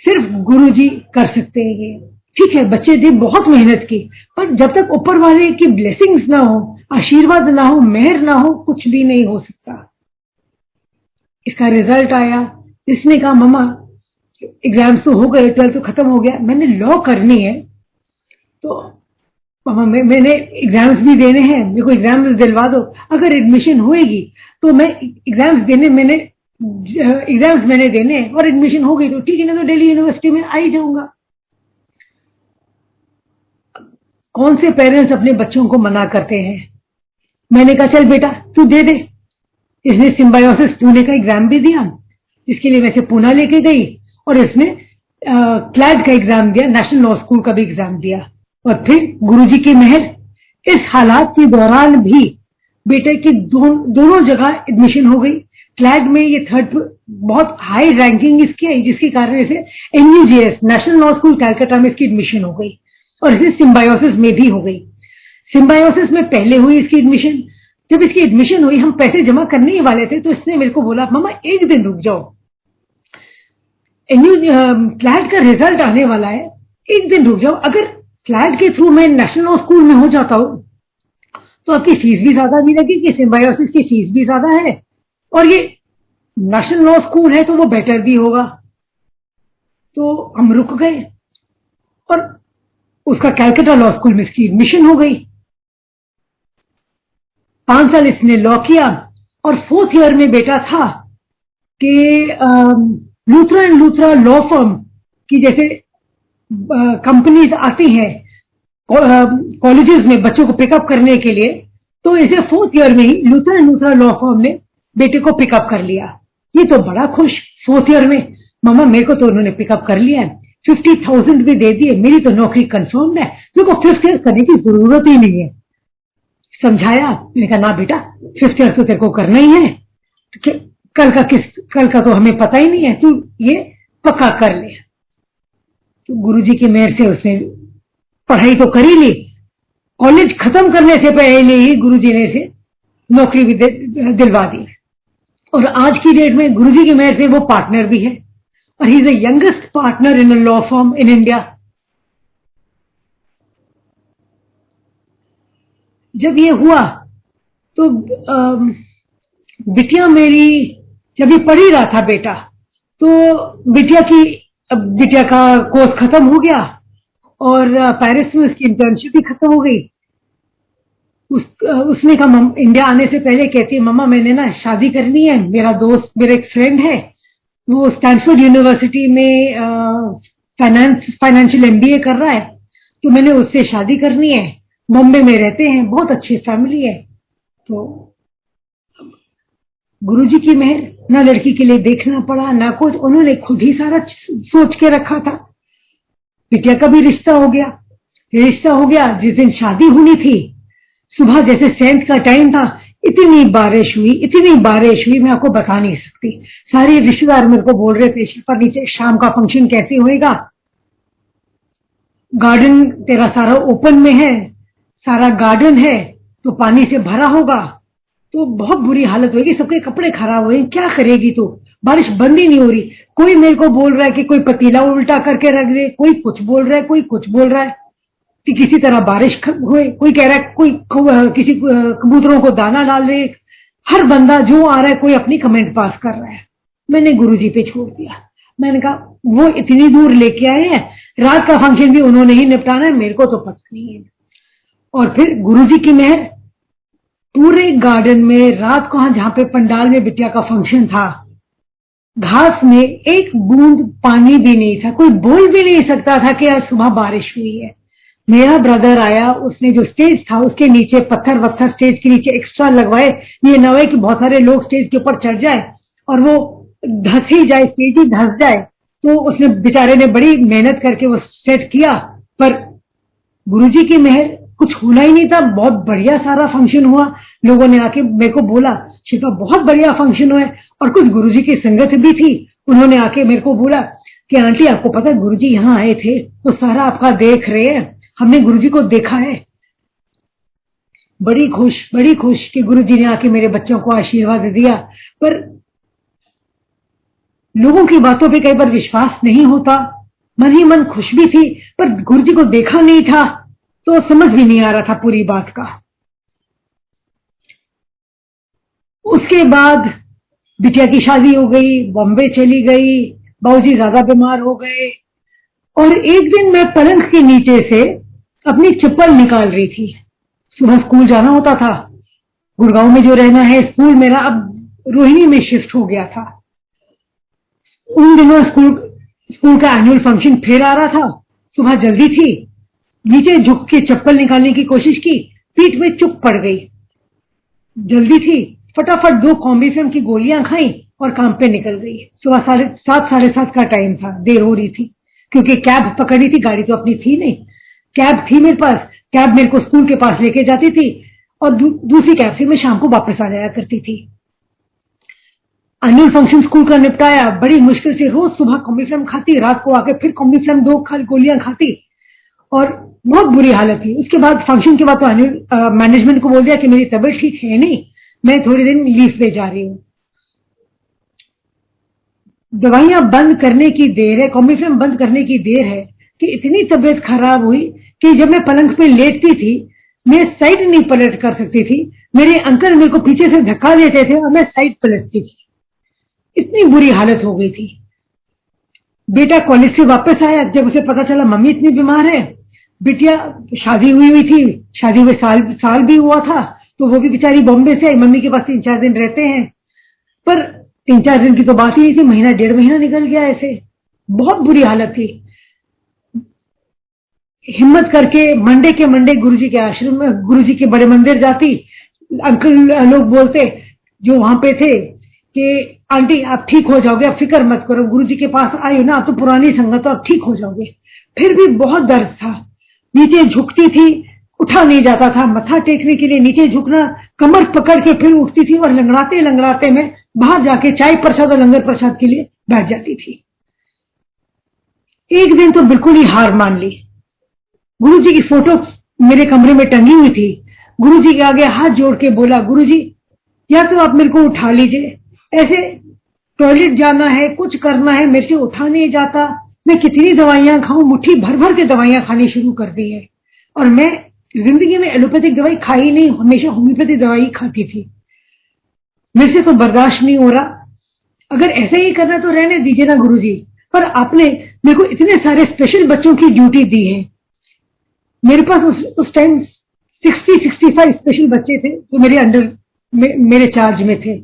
सिर्फ गुरुजी कर सकते हैं ये। ठीक है बच्चे ने बहुत मेहनत की, पर जब तक ऊपर वाले की ब्लेसिंग्स ना हो, आशीर्वाद ना हो, मेहर ना हो, कुछ भी नहीं हो सकता। इसका रिजल्ट आया, इसने कहा मम्मा एग्जाम्स तो हो गए, 12th तो खत्म हो गया, मैंने लॉ करनी है, तो मामा मैंने एग्जाम्स भी देने हैं, मेरे को एग्जाम्स दिलवा दो, अगर एडमिशन होएगी तो मैं एग्जाम्स मैंने देने हैं, और एडमिशन हो गई तो ठीक है ना, तो दिल्ली यूनिवर्सिटी में आ ही जाऊंगा। कौन से पेरेंट्स अपने बच्चों को मना करते हैं। मैंने कहा चल बेटा तू दे दे। इसने सिम्बायोसिस पुणे का एग्जाम भी दिया, जिसके लिए वैसे पूना लेके गई, और इसने क्लैड का एग्जाम दिया, नेशनल लॉ स्कूल का भी एग्जाम दिया। और फिर गुरुजी की मेहर, इस हालात के दौरान भी बेटे की दोनों जगह एडमिशन हो गई। क्लैड में ये 3rd बहुत हाई रैंकिंग इसकी आई, जिसके कारण इसे NUJS national law school Calcutta में इसकी एडमिशन हो गई, और इसे सिम्बायोसिस में भी हो गई। सिम्बायोसिस में पहले हुई इसकी एडमिशन, जब इसकी एडमिशन हुई हम पैसे जमा करने ही वाले थे, तो इसने मेरे को बोला मामा एक दिन रुक जाओ, क्लैड का रिजल्ट आने वाला है, एक दिन रुक जाओ, अगर क्लैड के थ्रू मैं नेशनल लॉ स्कूल में हो जाता हूं तो आपकी फीस भी ज्यादा नहीं लगेगी, सिम्बायोसिस की फीस भी ज्यादा है, और ये नेशनल लॉ स्कूल है तो वो बेटर भी होगा। तो हम रुक गए और उसका कैलकाटा लॉ स्कूल में इसकी एडमिशन हो गई। 5 साल इसने लॉ किया और 4th ईयर में बेटा था कि Luthra and Luthra law firm की जैसे कंपनीज आती हैं कॉलेजेस में बच्चों को पिकअप करने के लिए, तो इसे 4th ईयर में ही Luthra and Luthra law firm ने बेटे को पिकअप कर लिया। ये तो बड़ा खुश 4th ईयर में, मामा मेरे को तो उन्होंने पिकअप कर लिया है, 50,000 भी दे दिए, मेरी तो नौकरी कंफर्म है, मेरे को 5th ईयर करने की जरूरत ही नहीं है। समझाया, मैंने कहा ना बेटा 5th ईयर तो तेरे को करना ही है, कल का तो हमें पता ही नहीं है, तू ये पक्का कर ले। तो गुरुजी की मेहर से उसने पढ़ाई तो कर ही ली, कॉलेज खत्म करने से पहले ही गुरुजी ने इसे नौकरी भी दिलवा दी, और आज की डेट में गुरुजी की मेहर से वो पार्टनर भी है, और he is the youngest partner in a law firm in India. जब ये हुआ तो बिटिया मेरी, जब ये पढ़ ही रहा था बेटा, तो बिटिया का कोर्स खत्म हो गया और पेरिस में उसकी इंटर्नशिप भी खत्म हो गई। उसने कहा इंडिया आने से पहले कहती है मम्मा मैंने ना शादी करनी है, मेरा एक फ्रेंड है, वो स्टैनफोर्ड यूनिवर्सिटी में फाइनेंशियल एमबीए कर रहा है, तो मैंने उससे शादी करनी है, बॉम्बे में रहते हैं, बहुत अच्छी फैमिली है। तो गुरुजी की मेहर, ना लड़की के लिए देखना पड़ा ना कुछ, उन्होंने खुद ही सारा सोच के रखा था। बिटिया का भी रिश्ता हो गया। जिस दिन शादी होनी थी, सुबह जैसे 7th का टाइम था, इतनी बारिश हुई मैं आपको बता नहीं सकती। सारे रिश्तेदार मेरे को बोल रहे थे शिल्पा नीचे शाम का फंक्शन कैसे होएगा, गार्डन तेरा सारा ओपन में है, सारा गार्डन है तो पानी से भरा होगा, तो बहुत बुरी हालत होगी, सबके कपड़े खराब हुए, क्या करेगी तू, बारिश बंद ही नहीं हो रही। कोई मेरे को बोल रहा है कि कोई पतीला उल्टा करके रख दे, कोई कुछ बोल रहा है कि किसी तरह बारिश हुए, कोई कह रहा है कोई किसी कबूतरों को दाना डाल दे। हर बंदा जो आ रहा है कोई अपनी कमेंट पास कर रहा है। मैंने गुरुजी पे छोड़ दिया, मैंने कहा वो इतनी दूर लेके आए हैं, रात का फंक्शन भी उन्होंने ही निपटाना है, मेरे को तो पता नहीं है। और फिर गुरुजी की मेहर, पूरे गार्डन में रात को जहां पे पंडाल में बिटिया का फंक्शन था, घास में एक बूंद पानी भी नहीं था, कोई बोल भी नहीं सकता था कि आज सुबह बारिश हुई है। मेरा ब्रदर आया, उसने जो स्टेज था उसके नीचे पत्थर वत्थर स्टेज के नीचे एक्स्ट्रा लगवाए, ये न हो कि बहुत सारे लोग स्टेज के ऊपर चढ़ जाए और वो धस ही जाए, स्टेज ही धस जाए। तो उसने बेचारे ने बड़ी मेहनत करके वो सेट किया, पर गुरुजी की मेहर कुछ होना ही नहीं था, बहुत बढ़िया सारा फंक्शन हुआ। लोगों ने आके मेरे को बोला शिल्पा बहुत बढ़िया फंक्शन हुआ है, और कुछ गुरुजी की संगत भी थी, उन्होंने आके मेरे को बोला कि आंटी आपको पता है गुरुजी यहाँ आए थे, वो सारा आपका देख रहे हैं, हमने गुरुजी को देखा है। बड़ी खुश कि गुरुजी ने आके मेरे बच्चों को आशीर्वाद दिया। पर लोगों की बातों पे कई बार विश्वास नहीं होता, मन ही मन खुश भी थी, पर गुरुजी को देखा नहीं था तो समझ भी नहीं आ रहा था पूरी बात का। उसके बाद बिटिया की शादी हो गई, बॉम्बे चली गई, बाबूजी ज्यादा बीमार हो गए, और एक दिन मैं पलंग के नीचे से अपनी चप्पल निकाल रही थी। सुबह स्कूल जाना होता था, गुड़गांव में जो रहना है, स्कूल मेरा अब रोहिणी में शिफ्ट हो गया था। उन दिनों स्कूल का एनुअल फंक्शन फिर आ रहा था, सुबह जल्दी थी, नीचे झुक के चप्पल निकालने की कोशिश की, पीठ में चुप पड़ गई। जल्दी थी, फटाफट 2 कॉम्बिफ्रेम की गोलियां खाई और काम पे निकल गई। सुबह 7:30 साढ़े 7 का टाइम था, देर हो रही थी क्योंकि कैब पकड़ी थी, गाड़ी तो अपनी थी नहीं, कैब थी मेरे पास, कैब मेरे को स्कूल के पास लेके जाती थी और दूसरी कैब से मैं शाम को वापस आ जाया करती थी। एनुअल फंक्शन स्कूल का निपटाया, बड़ी मुश्किल से रोज सुबह कॉम्बिफ्रेम खाती, रात को आके फिर कॉम्बिफ्रेम 2 गोलियां खाती, और बहुत बुरी हालत थी। उसके बाद फंक्शन के बाद तो मैनेजमेंट को बोल दिया कि मेरी तबीयत ठीक है नहीं, मैं थोड़े दिन लीव पे जा रही हूँ। दवाइयां बंद करने की देर है, कॉम्बिफ्रेम बंद करने की देर है कि इतनी तबीयत खराब हुई कि जब मैं पलंग पे लेटती थी मैं साइड नहीं पलट कर सकती थी। मेरे अंकल मेरे को पीछे से धक्का देते थे और मैं साइड पलटती थी। इतनी बुरी हालत हो गई थी। बेटा कॉलेज से वापस आया, जब उसे पता चला मम्मी इतनी बीमार है। बिटिया शादी हुई थी, शादी हुए साल भी हुआ था, तो वो भी बेचारी बॉम्बे से आई, मम्मी के पास 3-4 दिन रहते हैं। पर 3-4 दिन की तो बात ही नहीं थी, महीना 1.5 महीना निकल गया ऐसे। बहुत बुरी हालत थी। हिम्मत करके मंडे के मंडे गुरुजी के आश्रम में, गुरुजी के बड़े मंदिर जाती। अंकल लोग बोलते जो वहां पे थे कि आंटी आप ठीक हो जाओगे, आप फिक्र मत करो, गुरुजी के पास आई हो ना, आप तो पुरानी संगत हो, आप ठीक हो जाओगे। फिर भी बहुत दर्द था, नीचे झुकती थी, उठा नहीं जाता था। मत्था टेकने के लिए नीचे झुकना, कमर पकड़ के फिर उठती थी और लंगड़ाते लंगड़ाते मैं बाहर जाके चाय प्रसाद और लंगर प्रसाद के लिए बैठ जाती थी। एक दिन तो बिल्कुल ही हार मान ली। गुरुजी की फोटो मेरे कमरे में टंगी हुई थी। गुरुजी के आगे हाथ जोड़ के बोला, गुरुजी या तो आप मेरे को उठा लीजिए, ऐसे टॉयलेट जाना है, कुछ करना है, मेरे से उठा नहीं जाता। मैं कितनी दवाइयां खाऊं, मुट्ठी भर भर के दवाइयां खानी शुरू कर दी है। और मैं जिंदगी में एलोपैथिक दवाई खाई नहीं, हमेशा होम्योपैथिक दवाई खाती थी। मेरे से तो बर्दाश्त नहीं हो रहा। अगर ऐसे ही करना तो रहने दीजिए ना गुरुजी, पर आपने मेरे को इतने सारे स्पेशल बच्चों की ड्यूटी दी है। मेरे पास उस टाइम 60-65 स्पेशल बच्चे थे जो मेरे अंडर मेरे चार्ज में थे।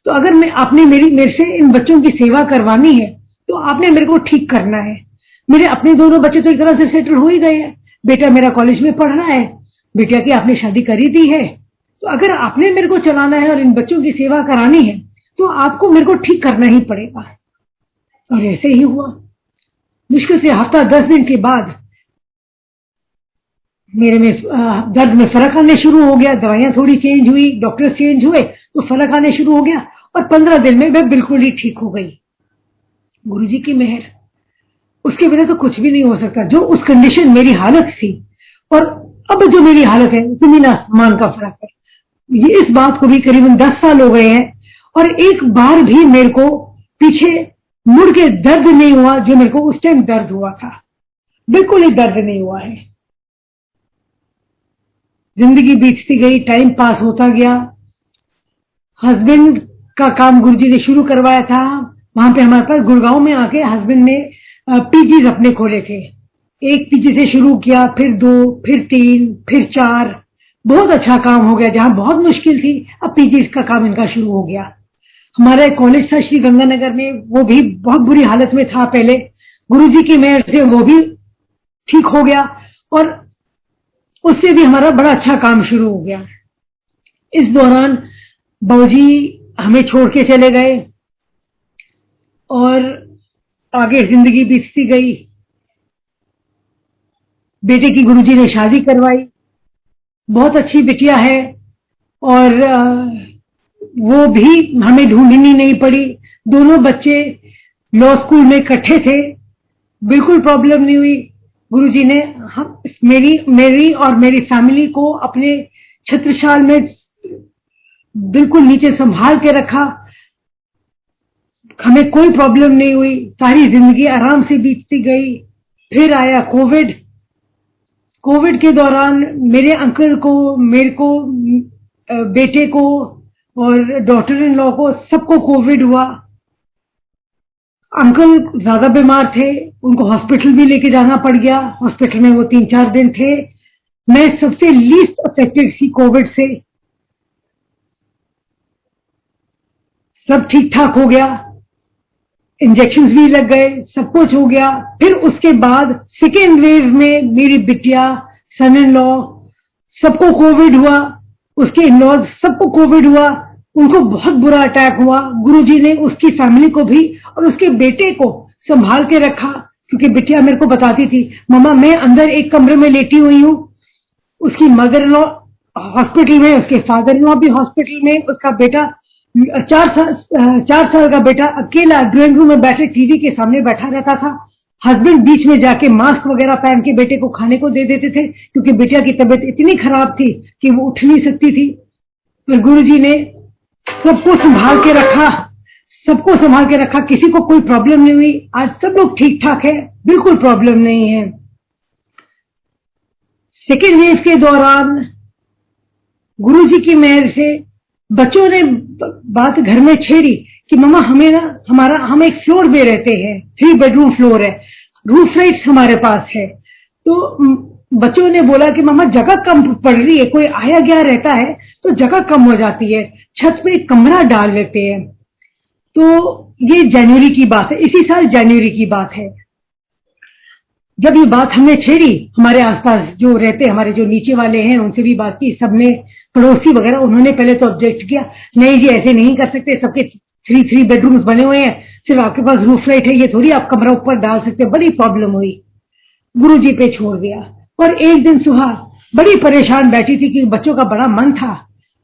तो अगर आपने मेरे से इन बच्चों की सेवा करवानी है तो आपने मेरे को ठीक करना है। मेरे अपने दोनों बच्चे तो एक तरह से सेटल हो ही गए हैं। बेटा मेरा कॉलेज में पढ़ रहा है, बेटा की आपने शादी कर ही दी है। तो अगर आपने मेरे को चलाना है और इन बच्चों की सेवा करानी है तो आपको मेरे को ठीक करना ही पड़ेगा। और ऐसे ही हुआ। मुश्किल से हफ्ता 10 दिन के बाद मेरे में दर्द में फर्क आने शुरू हो गया। दवाइयां थोड़ी चेंज हुई, डॉक्टर चेंज हुए तो फर्क आने शुरू हो गया और 15 दिन में मैं बिल्कुल ही ठीक हो गई। गुरुजी की मेहर, उसके बिना तो कुछ भी नहीं हो सकता। जो उस कंडीशन मेरी हालत थी और अब जो मेरी हालत है, जमीन आसमान का फर्क है। ये इस बात को भी करीबन 10 साल हो गए हैं और एक बार भी मेरे को पीछे मुड़ के दर्द नहीं हुआ जो मेरे को उस टाइम दर्द हुआ था। बिल्कुल ही दर्द नहीं हुआ है। जिंदगी बीतती गई, टाइम पास होता गया। हस्बैंड का काम गुरुजी ने शुरू करवाया था। वहां पे हमारे पास गुड़गांव में आके हस्बैंड ने पीजीज अपने खोले थे। एक पीजी से शुरू किया, फिर 2, फिर 3, फिर 4। बहुत अच्छा काम हो गया। जहां बहुत मुश्किल थी, अब पीजीज का काम इनका शुरू हो गया। हमारा एक कॉलेज था श्री गंगानगर में, वो भी बहुत बुरी हालत में था पहले। गुरुजी की मेहर से वो भी ठीक हो गया और उससे भी हमारा बड़ा अच्छा काम शुरू हो गया। इस दौरान बाबूजी हमें छोड़ के चले गए और आगे जिंदगी बीतती गई। बेटे की गुरुजी ने शादी करवाई, बहुत अच्छी बिटिया है और वो भी हमें ढूंढनी नहीं पड़ी। दोनों बच्चे लॉ स्कूल में इकट्ठे थे, बिल्कुल प्रॉब्लम नहीं हुई। गुरुजी ने मेरी और मेरी फैमिली को अपने छत्रछाल में बिल्कुल नीचे संभाल के रखा। हमें कोई प्रॉब्लम नहीं हुई, सारी जिंदगी आराम से बीतती गई। फिर आया कोविड। कोविड के दौरान मेरे अंकल को, मेरे को, बेटे को और डॉटर इन लॉ को सबको कोविड हुआ। अंकल ज्यादा बीमार थे, उनको हॉस्पिटल भी लेके जाना पड़ गया। हॉस्पिटल में वो 3-4 दिन थे। मैं सबसे लीस्ट अफेक्टेड थी कोविड से। सब ठीक ठाक हो गया, इंजेक्शंस भी लग गए, सब कुछ हो गया। फिर उसके बाद सेकेंड वेव में मेरी बिटिया, सन इन लॉ सबको कोविड हुआ, उसके इन लॉज सबको कोविड हुआ। उनको बहुत बुरा अटैक हुआ। गुरुजी ने उसकी फैमिली को भी और उसके बेटे को संभाल के रखा, क्योंकि बिटिया मेरे को बताती थी, मम्मा मैं अंदर एक कमरे में लेटी हुई हूँ, उसकी मदर इन लॉ हॉस्पिटल में, उसके फादर इन लॉ भी हॉस्पिटल में, उसका बेटा 4 साल का बेटा अकेला ड्राइंग रूम में बैठे टीवी के सामने बैठा रहता था। हस्बैंड बीच में जाके मास्क वगैरह पहन के बेटे को खाने को दे देते थे, क्योंकि बेटिया की तबीयत इतनी खराब थी कि वो उठ नहीं सकती थी। फिर गुरुजी ने सबको संभाल के रखा, सबको संभाल के रखा, किसी को कोई प्रॉब्लम नहीं हुई। आज सब लोग ठीक ठाक है, बिल्कुल प्रॉब्लम नहीं है। सेकेंड वेव के दौरान गुरुजी की मेहर से बच्चों ने बात घर में छेड़ी कि मम्मा हमें ना हम एक फ्लोर में रहते हैं, 3 बेडरूम फ्लोर है, रूफ राइट्स हमारे पास है। तो बच्चों ने बोला कि मम्मा जगह कम पड़ रही है, कोई आया गया रहता है तो जगह कम हो जाती है, छत पे एक कमरा डाल लेते हैं। तो ये जनवरी की बात है, इसी साल जनवरी की बात है। जब ये बात हमने छेड़ी, हमारे आसपास जो रहते हमारे जो नीचे वाले हैं उनसे भी बात की, सबने पड़ोसी वगैरह, उन्होंने पहले तो ऑब्जेक्ट किया, नहीं जी ऐसे नहीं कर सकते, सबके 3 बेडरूम्स बने हुए हैं, सिर्फ आपके पास रूफ राइट है, ये थोड़ी आप कमरा ऊपर डाल सकते। बड़ी प्रॉब्लम हुई, गुरुजी पे छोड़ दिया। और एक दिन सुबह बड़ी परेशान बैठी थी कि बच्चों का बड़ा मन था,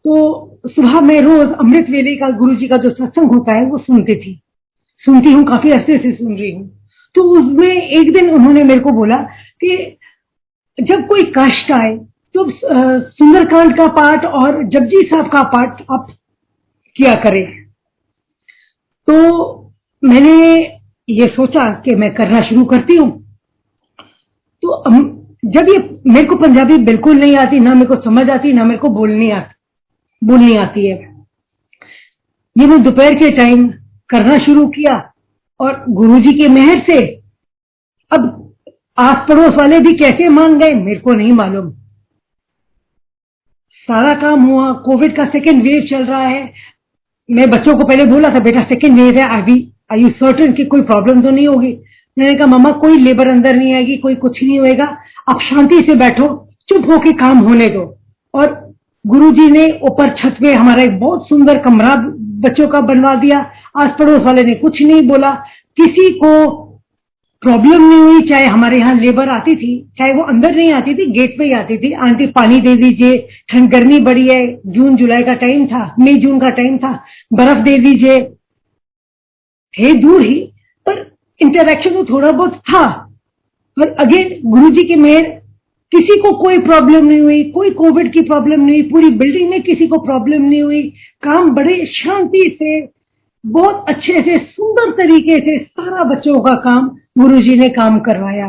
तो सुबह में रोज अमृत वेले का गुरुजी का जो सत्संग होता है वो सुनती हूँ, काफी अरसे से सुन रही हूँ। तो उसमें एक दिन उन्होंने मेरे को बोला कि जब कोई कष्ट आए तो सुंदरकांड का पाठ और जपजी साहब का पाठ आप किया करें। तो मैंने ये सोचा कि मैं करना शुरू करती हूँ। तो जब ये मेरे को पंजाबी बिल्कुल नहीं आती, ना मेरे को समझ आती, ना मेरे को बोलनी आती है, ये मैं दोपहर के टाइम करना शुरू किया और गुरुजी की मेहर से अब आस पड़ोस वाले भी कैसे मान गए मेरे को नहीं मालूम। सारा काम हुआ। कोविड का सेकेंड वेव चल रहा है। मैं बच्चों को पहले बोला था, बेटा सेकेंड वेव है, आर यू सर्टेन कि कोई प्रॉब्लम तो नहीं होगी? मैंने कहा मम्मा कोई लेबर अंदर नहीं आएगी, कोई कुछ नहीं होएगा, आप शांति से बैठो, चुप होके काम होने दो। और गुरुजी ने ऊपर छत में हमारा एक बहुत सुंदर कमरा बच्चों का बनवा दिया। आस पड़ोस वाले ने कुछ नहीं बोला, किसी को प्रॉब्लम नहीं हुई। चाहे हमारे यहाँ लेबर आती थी, चाहे वो अंदर नहीं आती थी, गेट पे ही आती थी, आंटी पानी दे दीजिए, ठंड गर्मी बड़ी है, जून जुलाई का टाइम था, मई जून का टाइम था, बर्फ दे दीजिए। थे दूर ही पर इंटरेक्शन तो थोड़ा बहुत था। पर अगेन गुरुजी की मेहर, किसी को कोई प्रॉब्लम नहीं हुई, कोई कोविड की प्रॉब्लम नहीं हुई, पूरी बिल्डिंग में किसी को प्रॉब्लम नहीं हुई। काम बड़े शांति से, बहुत अच्छे से, सुंदर तरीके से सारा बच्चों का काम गुरुजी ने काम करवाया।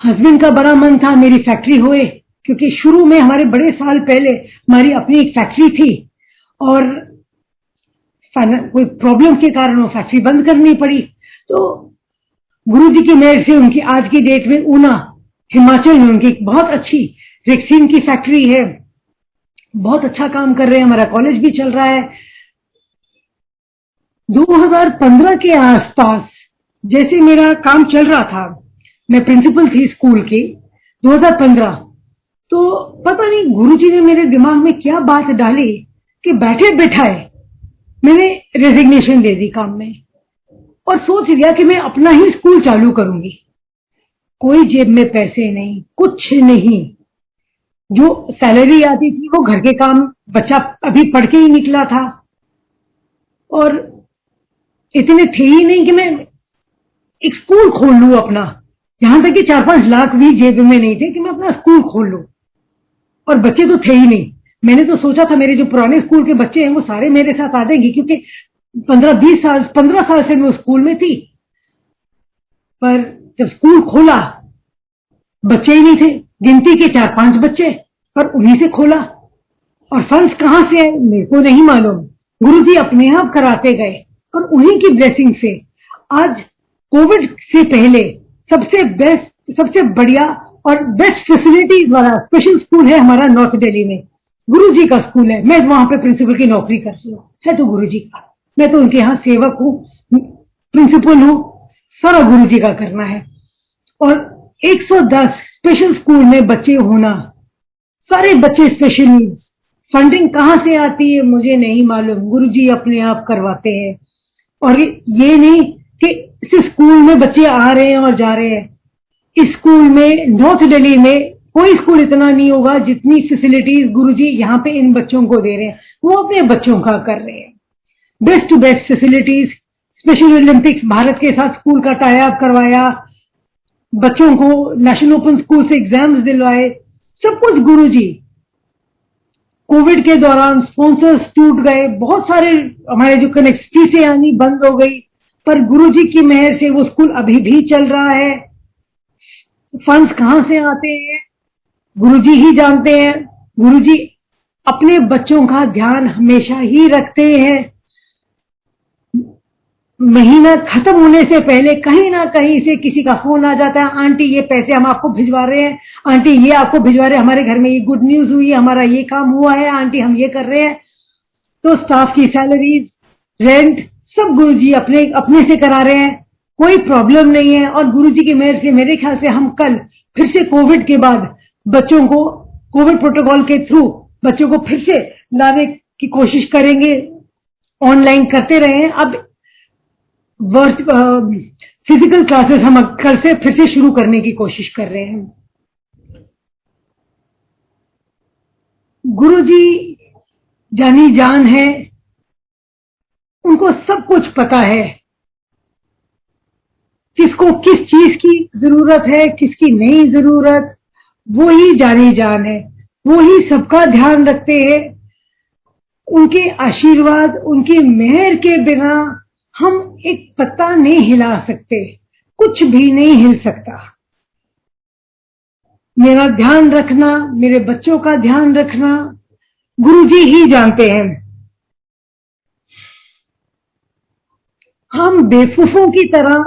हस्बैंड का बड़ा मन था मेरी फैक्ट्री होए, क्योंकि शुरू में हमारे बड़े साल पहले हमारी अपनी एक फैक्ट्री थी और कोई प्रॉब्लम के कारण वो फैक्ट्री बंद करनी पड़ी। तो गुरुजी की मेहर से उनकी आज की डेट में ऊना हिमाचल में उनकी बहुत अच्छी रेक्सीन की फैक्ट्री है, बहुत अच्छा काम कर रहे हैं। हमारा कॉलेज भी चल रहा है। 2015 के आसपास जैसे मेरा काम चल रहा था, मैं प्रिंसिपल थी स्कूल की 2015, तो पता नहीं गुरुजी ने मेरे दिमाग में क्या बात डाली कि बैठे बैठाए मैंने रेजिग्नेशन दे दी काम में और सोच लिया कि मैं अपना ही स्कूल चालू करूंगी। कोई जेब में पैसे नहीं, कुछ नहीं, जो सैलरी आती थी वो घर के काम, बच्चा अभी पढ़ के ही निकला था और इतने थे ही नहीं कि मैं एक स्कूल खोल लूं अपना। यहां तक कि 4-5 लाख भी जेब में नहीं थे कि मैं अपना स्कूल खोल लूं। और बच्चे तो थे ही नहीं। मैंने तो सोचा था मेरे जो पुराने स्कूल के बच्चे हैं वो सारे मेरे साथ आ जाएंगे, क्योंकि 15 साल से मैं उस स्कूल में थी। पर जब स्कूल खोला बच्चे ही नहीं थे, गिनती के 4-5 बच्चे, पर उन्हीं से खोला। और फंड्स कहां से आए मेरे को नहीं मालूम, गुरुजी अपने आप कराते गए और उन्हीं की ब्लेसिंग से आज कोविड से पहले सबसे बेस्ट, सबसे बढ़िया और बेस्ट फैसिलिटीज वाला स्पेशल स्कूल है हमारा नॉर्थ दिल्ली में। गुरुजी का स्कूल है। मैं वहां पे प्रिंसिपल की नौकरी करती हूँ, है तो गुरुजी का। मैं तो उनके यहाँ सेवक हूँ, प्रिंसिपल हूँ, सारा गुरुजी का करना है। और 110 स्पेशल स्कूल में बच्चे होना, सारे बच्चे स्पेशल नीड्स। फंडिंग कहाँ से आती है मुझे नहीं मालूम, गुरुजी अपने आप करवाते हैं। और ये नहीं कि इस स्कूल में बच्चे आ रहे हैं और जा रहे हैं। इस स्कूल में नॉर्थ दिल्ली में कोई स्कूल इतना नहीं होगा जितनी फैसिलिटीज गुरुजी यहाँ पे इन बच्चों को दे रहे हैं, वो अपने बच्चों का कर रहे हैं। Best to best facilities. Special Olympics Bharat के साथ स्कूल का टाई अप करवाया, बच्चों को नेशनल ओपन स्कूल से एग्जाम्स दिलवाए, सब कुछ गुरुजी। कोविड के दौरान स्पॉन्सर्स टूट गए, बहुत सारे हमारे जो कनेक्टिविटी से आनी बंद हो गई, पर गुरुजी की मेहर से वो स्कूल अभी भी चल रहा है। फंड्स कहां से आते हैं गुरुजी ही जानते हैं। गुरुजी अपने बच्चों का ध्यान हमेशा ही रखते हैं। महीना खत्म होने से पहले कहीं ना कहीं से किसी का फोन आ जाता है, आंटी ये पैसे हम आपको भिजवा रहे हैं, आंटी ये आपको भिजवा रहे हैं, हमारे घर में ये गुड न्यूज हुई, हमारा ये काम हुआ है, आंटी हम ये कर रहे हैं। तो स्टाफ की सैलरीज, रेंट सब गुरुजी अपने अपने से करा रहे हैं, कोई प्रॉब्लम नहीं है। और गुरुजी की मेहर से मेरे ख्याल से हम कल फिर से कोविड के बाद बच्चों को कोविड प्रोटोकॉल के थ्रू बच्चों को फिर से लाने की कोशिश करेंगे। ऑनलाइन करते रहे हैं, अब फिजिकल क्लासेस हम कल से फिर से शुरू करने की कोशिश कर रहे हैं। गुरुजी जानी जान है, उनको सब कुछ पता है, किसको किस चीज की जरूरत है, किसकी नहीं जरूरत, वो ही जानी जान है, वो ही सबका ध्यान रखते हैं। उनके आशीर्वाद, उनकी मेहर के बिना हम एक पत्ता नहीं हिला सकते, कुछ भी नहीं हिल सकता। मेरा ध्यान रखना, मेरे बच्चों का ध्यान रखना गुरुजी ही जानते हैं। हम बेवकूफों की तरह,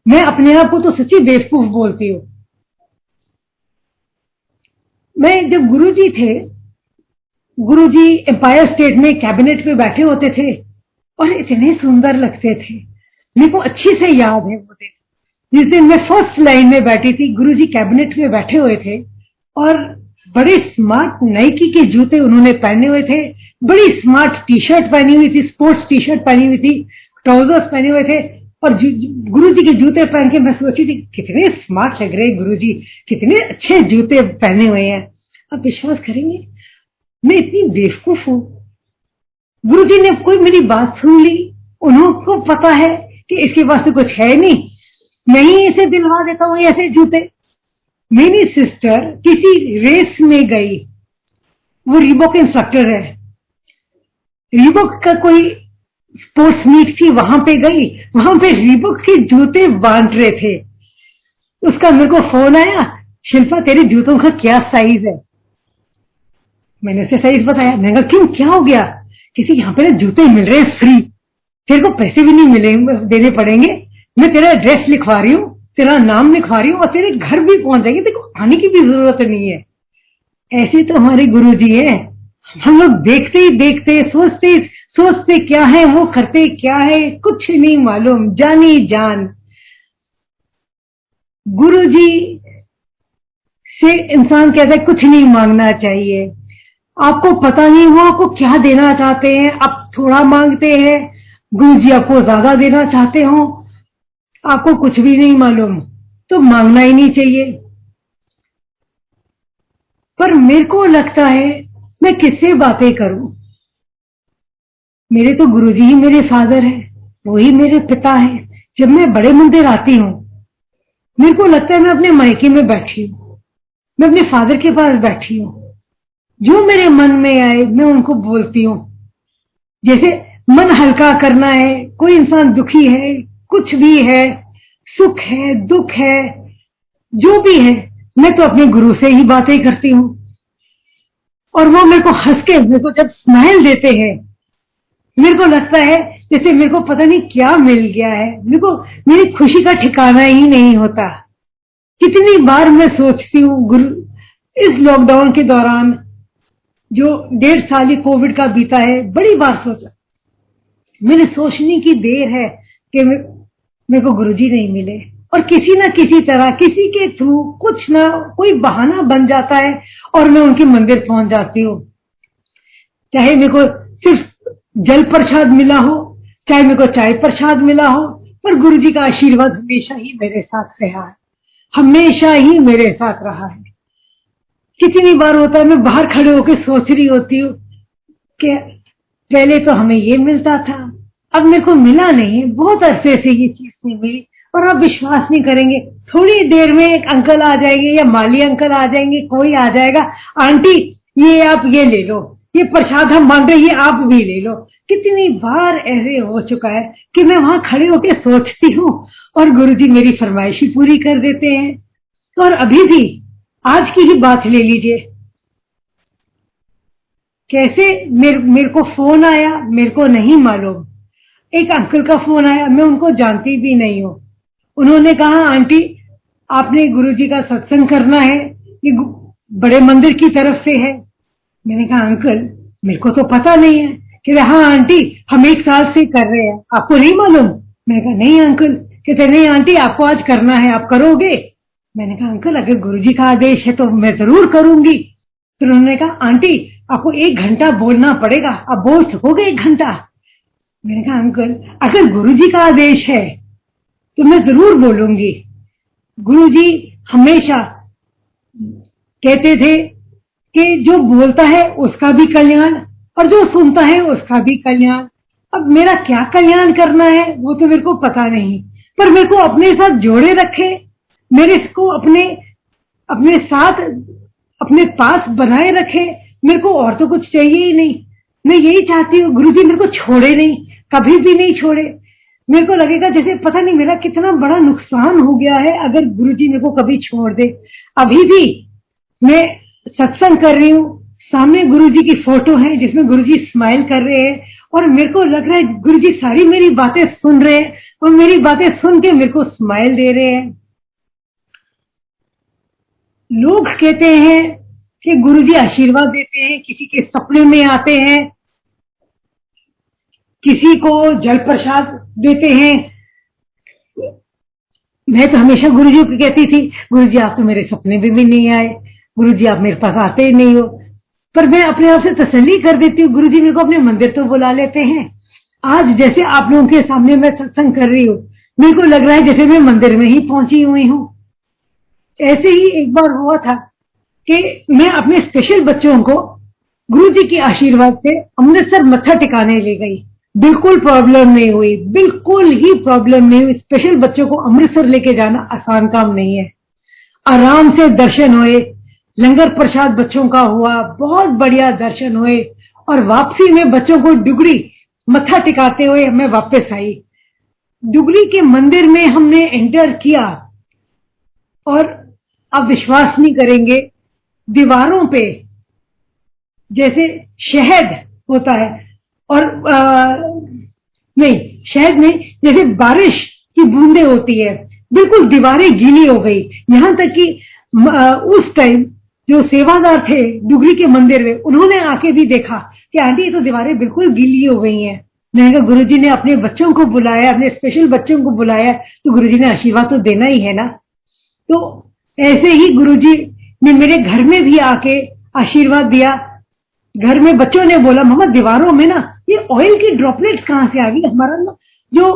मैं अपने आप को तो सच्ची बेवकूफ बोलती हूँ। मैं जब गुरुजी थे, गुरुजी एम्पायर स्टेट में कैबिनेट में बैठे होते थे और इतने सुंदर लगते थे। मेरे को अच्छी से याद है वो दिन, जिस दिन मैं फर्स्ट लाइन में बैठी थी, गुरुजी कैबिनेट में बैठे हुए थे और बड़े स्मार्ट नाइकी के जूते उन्होंने पहने हुए थे, बड़ी स्मार्ट टी शर्ट पहनी हुई थी, स्पोर्ट्स टी शर्ट पहनी हुई थी, ट्राउजर्स पहने हुए थे और गुरुजी के जूते पहन के मैं सोची थी कितने स्मार्ट लग रहे हैं गुरुजी, कितने अच्छे जूते पहने हुए हैं। आप विश्वास करेंगे, मैं इतनी बेवकूफ हूं। गुरुजी ने कोई मेरी बात सुन ली, उनको पता है कि इसके पास तो कुछ है नहीं, मैं ही इसे दिलवा देता हूं ऐसे जूते। मेरी सिस्टर किसी रेस में गई, वो रीबॉक इंस्ट्रक्टर है, रीबॉक का कोई स्पोर्ट्स मीट थी, वहां पे गई, वहां पे रीबॉक के जूते बांट रहे थे। उसका मेरे को फोन आया, शिल्पा तेरे जूतों का क्या साइज है? मैंने उसे साइज बताया। मैंने कहा क्यों, क्या हो गया? किसी यहाँ पे जूते मिल रहे हैं फ्री, तेरे को पैसे भी नहीं मिले देने पड़ेंगे, मैं तेरा एड्रेस लिखवा रही हूँ, तेरा नाम लिखवा रही हूँ और तेरे घर भी पहुंच जाएंगे, तेरे को आने की भी जरूरत नहीं है। ऐसे तो हमारे गुरुजी हैं। हम लोग देखते ही देखते, सोचते सोचते क्या है, वो करते क्या है, कुछ नहीं मालूम, जानी जान। गुरुजी से इंसान कहता है कुछ नहीं मांगना चाहिए। आपको पता नहीं वो आपको क्या देना चाहते हैं, आप थोड़ा मांगते हैं, गुरुजी आपको ज्यादा देना चाहते हो, आपको कुछ भी नहीं मालूम, तो मांगना ही नहीं चाहिए। पर मेरे को लगता है मैं किससे बातें करूं, मेरे तो गुरुजी ही मेरे फादर है, वो ही मेरे पिता है। जब मैं बड़े मंदिर आती हूँ, मेरे को लगता है मैं अपने मायके में बैठी हूँ, मैं अपने फादर के पास बैठी हूँ। जो मेरे मन में आए मैं उनको बोलती हूँ। जैसे मन हल्का करना है, कोई इंसान दुखी है, कुछ भी है, सुख है, दुख है, जो भी है, मैं तो अपने गुरु से ही बातें करती हूँ। और वो मेरे को हंस के, मेरे को जब स्माइल देते हैं, मेरे को लगता है जैसे मेरे को पता नहीं क्या मिल गया है, मेरे को मेरी खुशी का ठिकाना ही नहीं होता। कितनी बार मैं सोचती हूँ, गुरु इस लॉकडाउन के दौरान जो 1.5 साल ही कोविड का बीता है, बड़ी बार सोचा, मेरे सोचने की देर है कि मेरे को गुरुजी नहीं मिले, और किसी ना किसी तरह, किसी के थ्रू कुछ ना कोई बहाना बन जाता है और मैं उनके मंदिर पहुंच जाती हूँ। चाहे मेरे को सिर्फ जल प्रसाद मिला हो, चाहे मेरे को चाय प्रसाद मिला हो, पर गुरुजी का आशीर्वाद हमेशा ही मेरे साथ रहा है, हमेशा ही मेरे साथ रहा है। कितनी बार होता है मैं बाहर खड़े होकर सोच रही होती हूँ कि पहले तो हमें ये मिलता था, अब मेरे को मिला नहीं, बहुत अरसे से ये चीज नहीं मिली। और आप विश्वास नहीं करेंगे, थोड़ी देर में एक अंकल आ जाएंगे या माली अंकल आ जाएंगे, कोई आ जाएगा, आंटी ये आप ये ले लो, ये प्रसाद हम मांग रहे, ये आप भी ले लो। कितनी बार ऐसे हो चुका है कि मैं वहां खड़े होकर सोचती हूँ और गुरुजी मेरी फरमाइश ही पूरी कर देते हैं। और अभी भी आज की ही बात ले लीजिए कैसे मेरे को फोन आया, मेरे को नहीं मालूम। एक अंकल का फोन आया, मैं उनको जानती भी नहीं हूँ। उन्होंने कहा आंटी आपने गुरुजी का सत्संग करना है, ये बड़े मंदिर की तरफ से है। मैंने कहा अंकल मेरे को तो पता नहीं है। कहते हाँ आंटी हम 1 साल से कर रहे हैं, आपको नहीं मालूम? मैंने कहा नहीं अंकल। कहते नहीं आंटी आपको आज करना है, आप करोगे? मैंने कहा अंकल अगर गुरुजी का आदेश है तो मैं जरूर करूंगी। फिर उन्होंने कहा आंटी आपको 1 घंटा बोलना पड़ेगा, आप बोल सकोगे 1 घंटा? मैंने कहा अंकल अगर गुरुजी का आदेश है तो मैं जरूर बोलूंगी। गुरुजी हमेशा कहते थे कि जो बोलता है उसका भी कल्याण और जो सुनता है उसका भी कल्याण। अब मेरा क्या कल्याण करना है वो तो मेरे को पता नहीं, पर मेरे को अपने साथ जोड़े रखे, मेरे को अपने साथ अपने पास बनाए रखे, मेरे को और तो कुछ चाहिए ही नहीं। मैं यही चाहती हूँ गुरुजी मेरे को छोड़े नहीं, कभी भी नहीं छोड़े। मेरे को लगेगा जैसे पता नहीं मेरा कितना बड़ा नुकसान हो गया है अगर गुरुजी मेरे को कभी छोड़ दे। अभी भी मैं सत्संग कर रही हूँ, सामने गुरुजी की फोटो है जिसमें गुरुजी स्माइल कर रहे हैं और मेरे को लग रहा है गुरुजी सारी मेरी बातें सुन रहे हैं और मेरी बातें सुन के मेरे को स्माइल दे रहे हैं। लोग कहते हैं कि गुरुजी आशीर्वाद देते हैं, किसी के सपने में आते हैं, किसी को जल प्रसाद देते हैं। मैं तो हमेशा गुरुजी को कहती थी गुरुजी आप तो मेरे सपने में भी नहीं आए, गुरुजी आप मेरे पास आते ही नहीं हो। पर मैं अपने आप से तसल्ली कर देती हूँ गुरुजी मेरे को अपने मंदिर तो बुला लेते हैं। आज जैसे आप लोगों के सामने मैं सत्संग कर रही हूँ, मेरे को लग रहा है जैसे मैं मंदिर में ही पहुंची हुई हूँ। ऐसे ही एक बार हुआ था कि मैं अपने स्पेशल बच्चों को गुरुजी के आशीर्वाद से अमृतसर मत्था टिकाने ले गई। बिल्कुल प्रॉब्लम नहीं हुई, बिल्कुल ही प्रॉब्लम नहीं हुई। स्पेशल बच्चों को अमृतसर लेके जाना आसान काम नहीं है। आराम से दर्शन हुए, लंगर प्रसाद बच्चों का हुआ, बहुत बढ़िया दर्शन हुए और वापसी में बच्चों को डुगरी मत्था टिकाते हुए मैं वापस आई। डुगरी के मंदिर में हमने एंटर किया और आप विश्वास नहीं करेंगे, दीवारों पे जैसे शहद होता है और नहीं शहद नहीं, जैसे बारिश की बूंदें होती है, बिल्कुल दीवारें गीली हो गई। यहां तक कि उस टाइम जो सेवादार थे डुगरी के मंदिर में, उन्होंने आके भी देखा कि आंटी ये तो दीवारें बिल्कुल गीली हो गई हैं। मैंने कहा गुरुजी ने अपने बच्चों को बुलाया, अपने स्पेशल बच्चों को बुलाया, तो गुरुजी ने आशीर्वाद तो देना ही है ना। तो ऐसे ही गुरुजी ने मेरे घर में भी आके आशीर्वाद दिया। घर में बच्चों ने बोला मम्मा दीवारों में ना ये ऑयल की ड्रॉपलेट्स कहाँ से आ गई, हमारा ना जो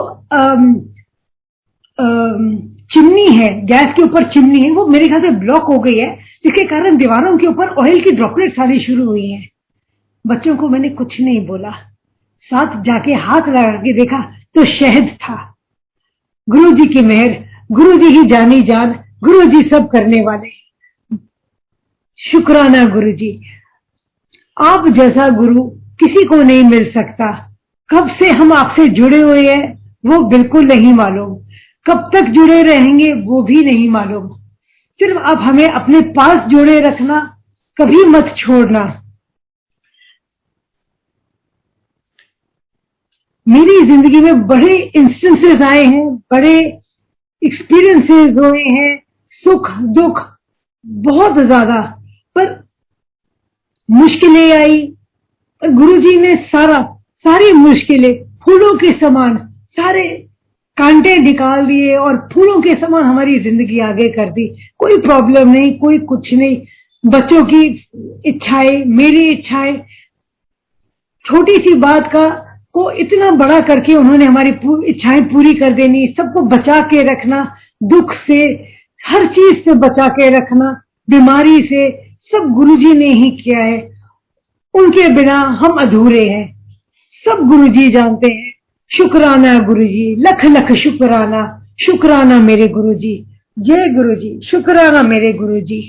चिमनी है, गैस के ऊपर चिमनी है, वो मेरे ख्याल से ब्लॉक हो गई है, जिसके कारण दीवारों के ऊपर ऑयल की ड्रॉपलेट्स आनी शुरू हुई हैं। बच्चों को मैंने कुछ नहीं बोला, साथ जाके हाथ लगा के देखा तो शहद था। गुरुजी की मेहर, गुरुजी ही जानी जान, गुरुजी सब करने वाले। शुक्राना गुरुजी, आप जैसा गुरु किसी को नहीं मिल सकता। कब से हम आपसे जुड़े हुए हैं वो बिल्कुल नहीं मालूम, कब तक जुड़े रहेंगे वो भी नहीं मालूम। सिर्फ आप हमें अपने पास जोड़े रखना, कभी मत छोड़ना। मेरी जिंदगी में बड़े इंस्टेंसेस आए हैं, बड़े एक्सपीरियंसेस हुए हैं, सुख दुख बहुत ज्यादा, पर मुश्किलें आई और गुरुजी ने सारी मुश्किलें फूलों के समान सारे कांटे निकाल दिए और फूलों के समान हमारी जिंदगी आगे कर दी। कोई प्रॉब्लम नहीं, कोई कुछ नहीं। बच्चों की इच्छाएं, मेरी इच्छाएं, छोटी सी बात को इतना बड़ा करके उन्होंने हमारी इच्छाएं पूरी कर देनी। सबको बचा के रखना, दुख से, हर चीज से बचा के रखना, बीमारी से, सब गुरुजी ने ही किया है। उनके बिना हम अधूरे हैं, सब गुरुजी जानते हैं। शुक्राना गुरुजी, लख लख शुक्राना, शुक्राना मेरे गुरुजी। जय गुरुजी, शुक्राना मेरे गुरुजी।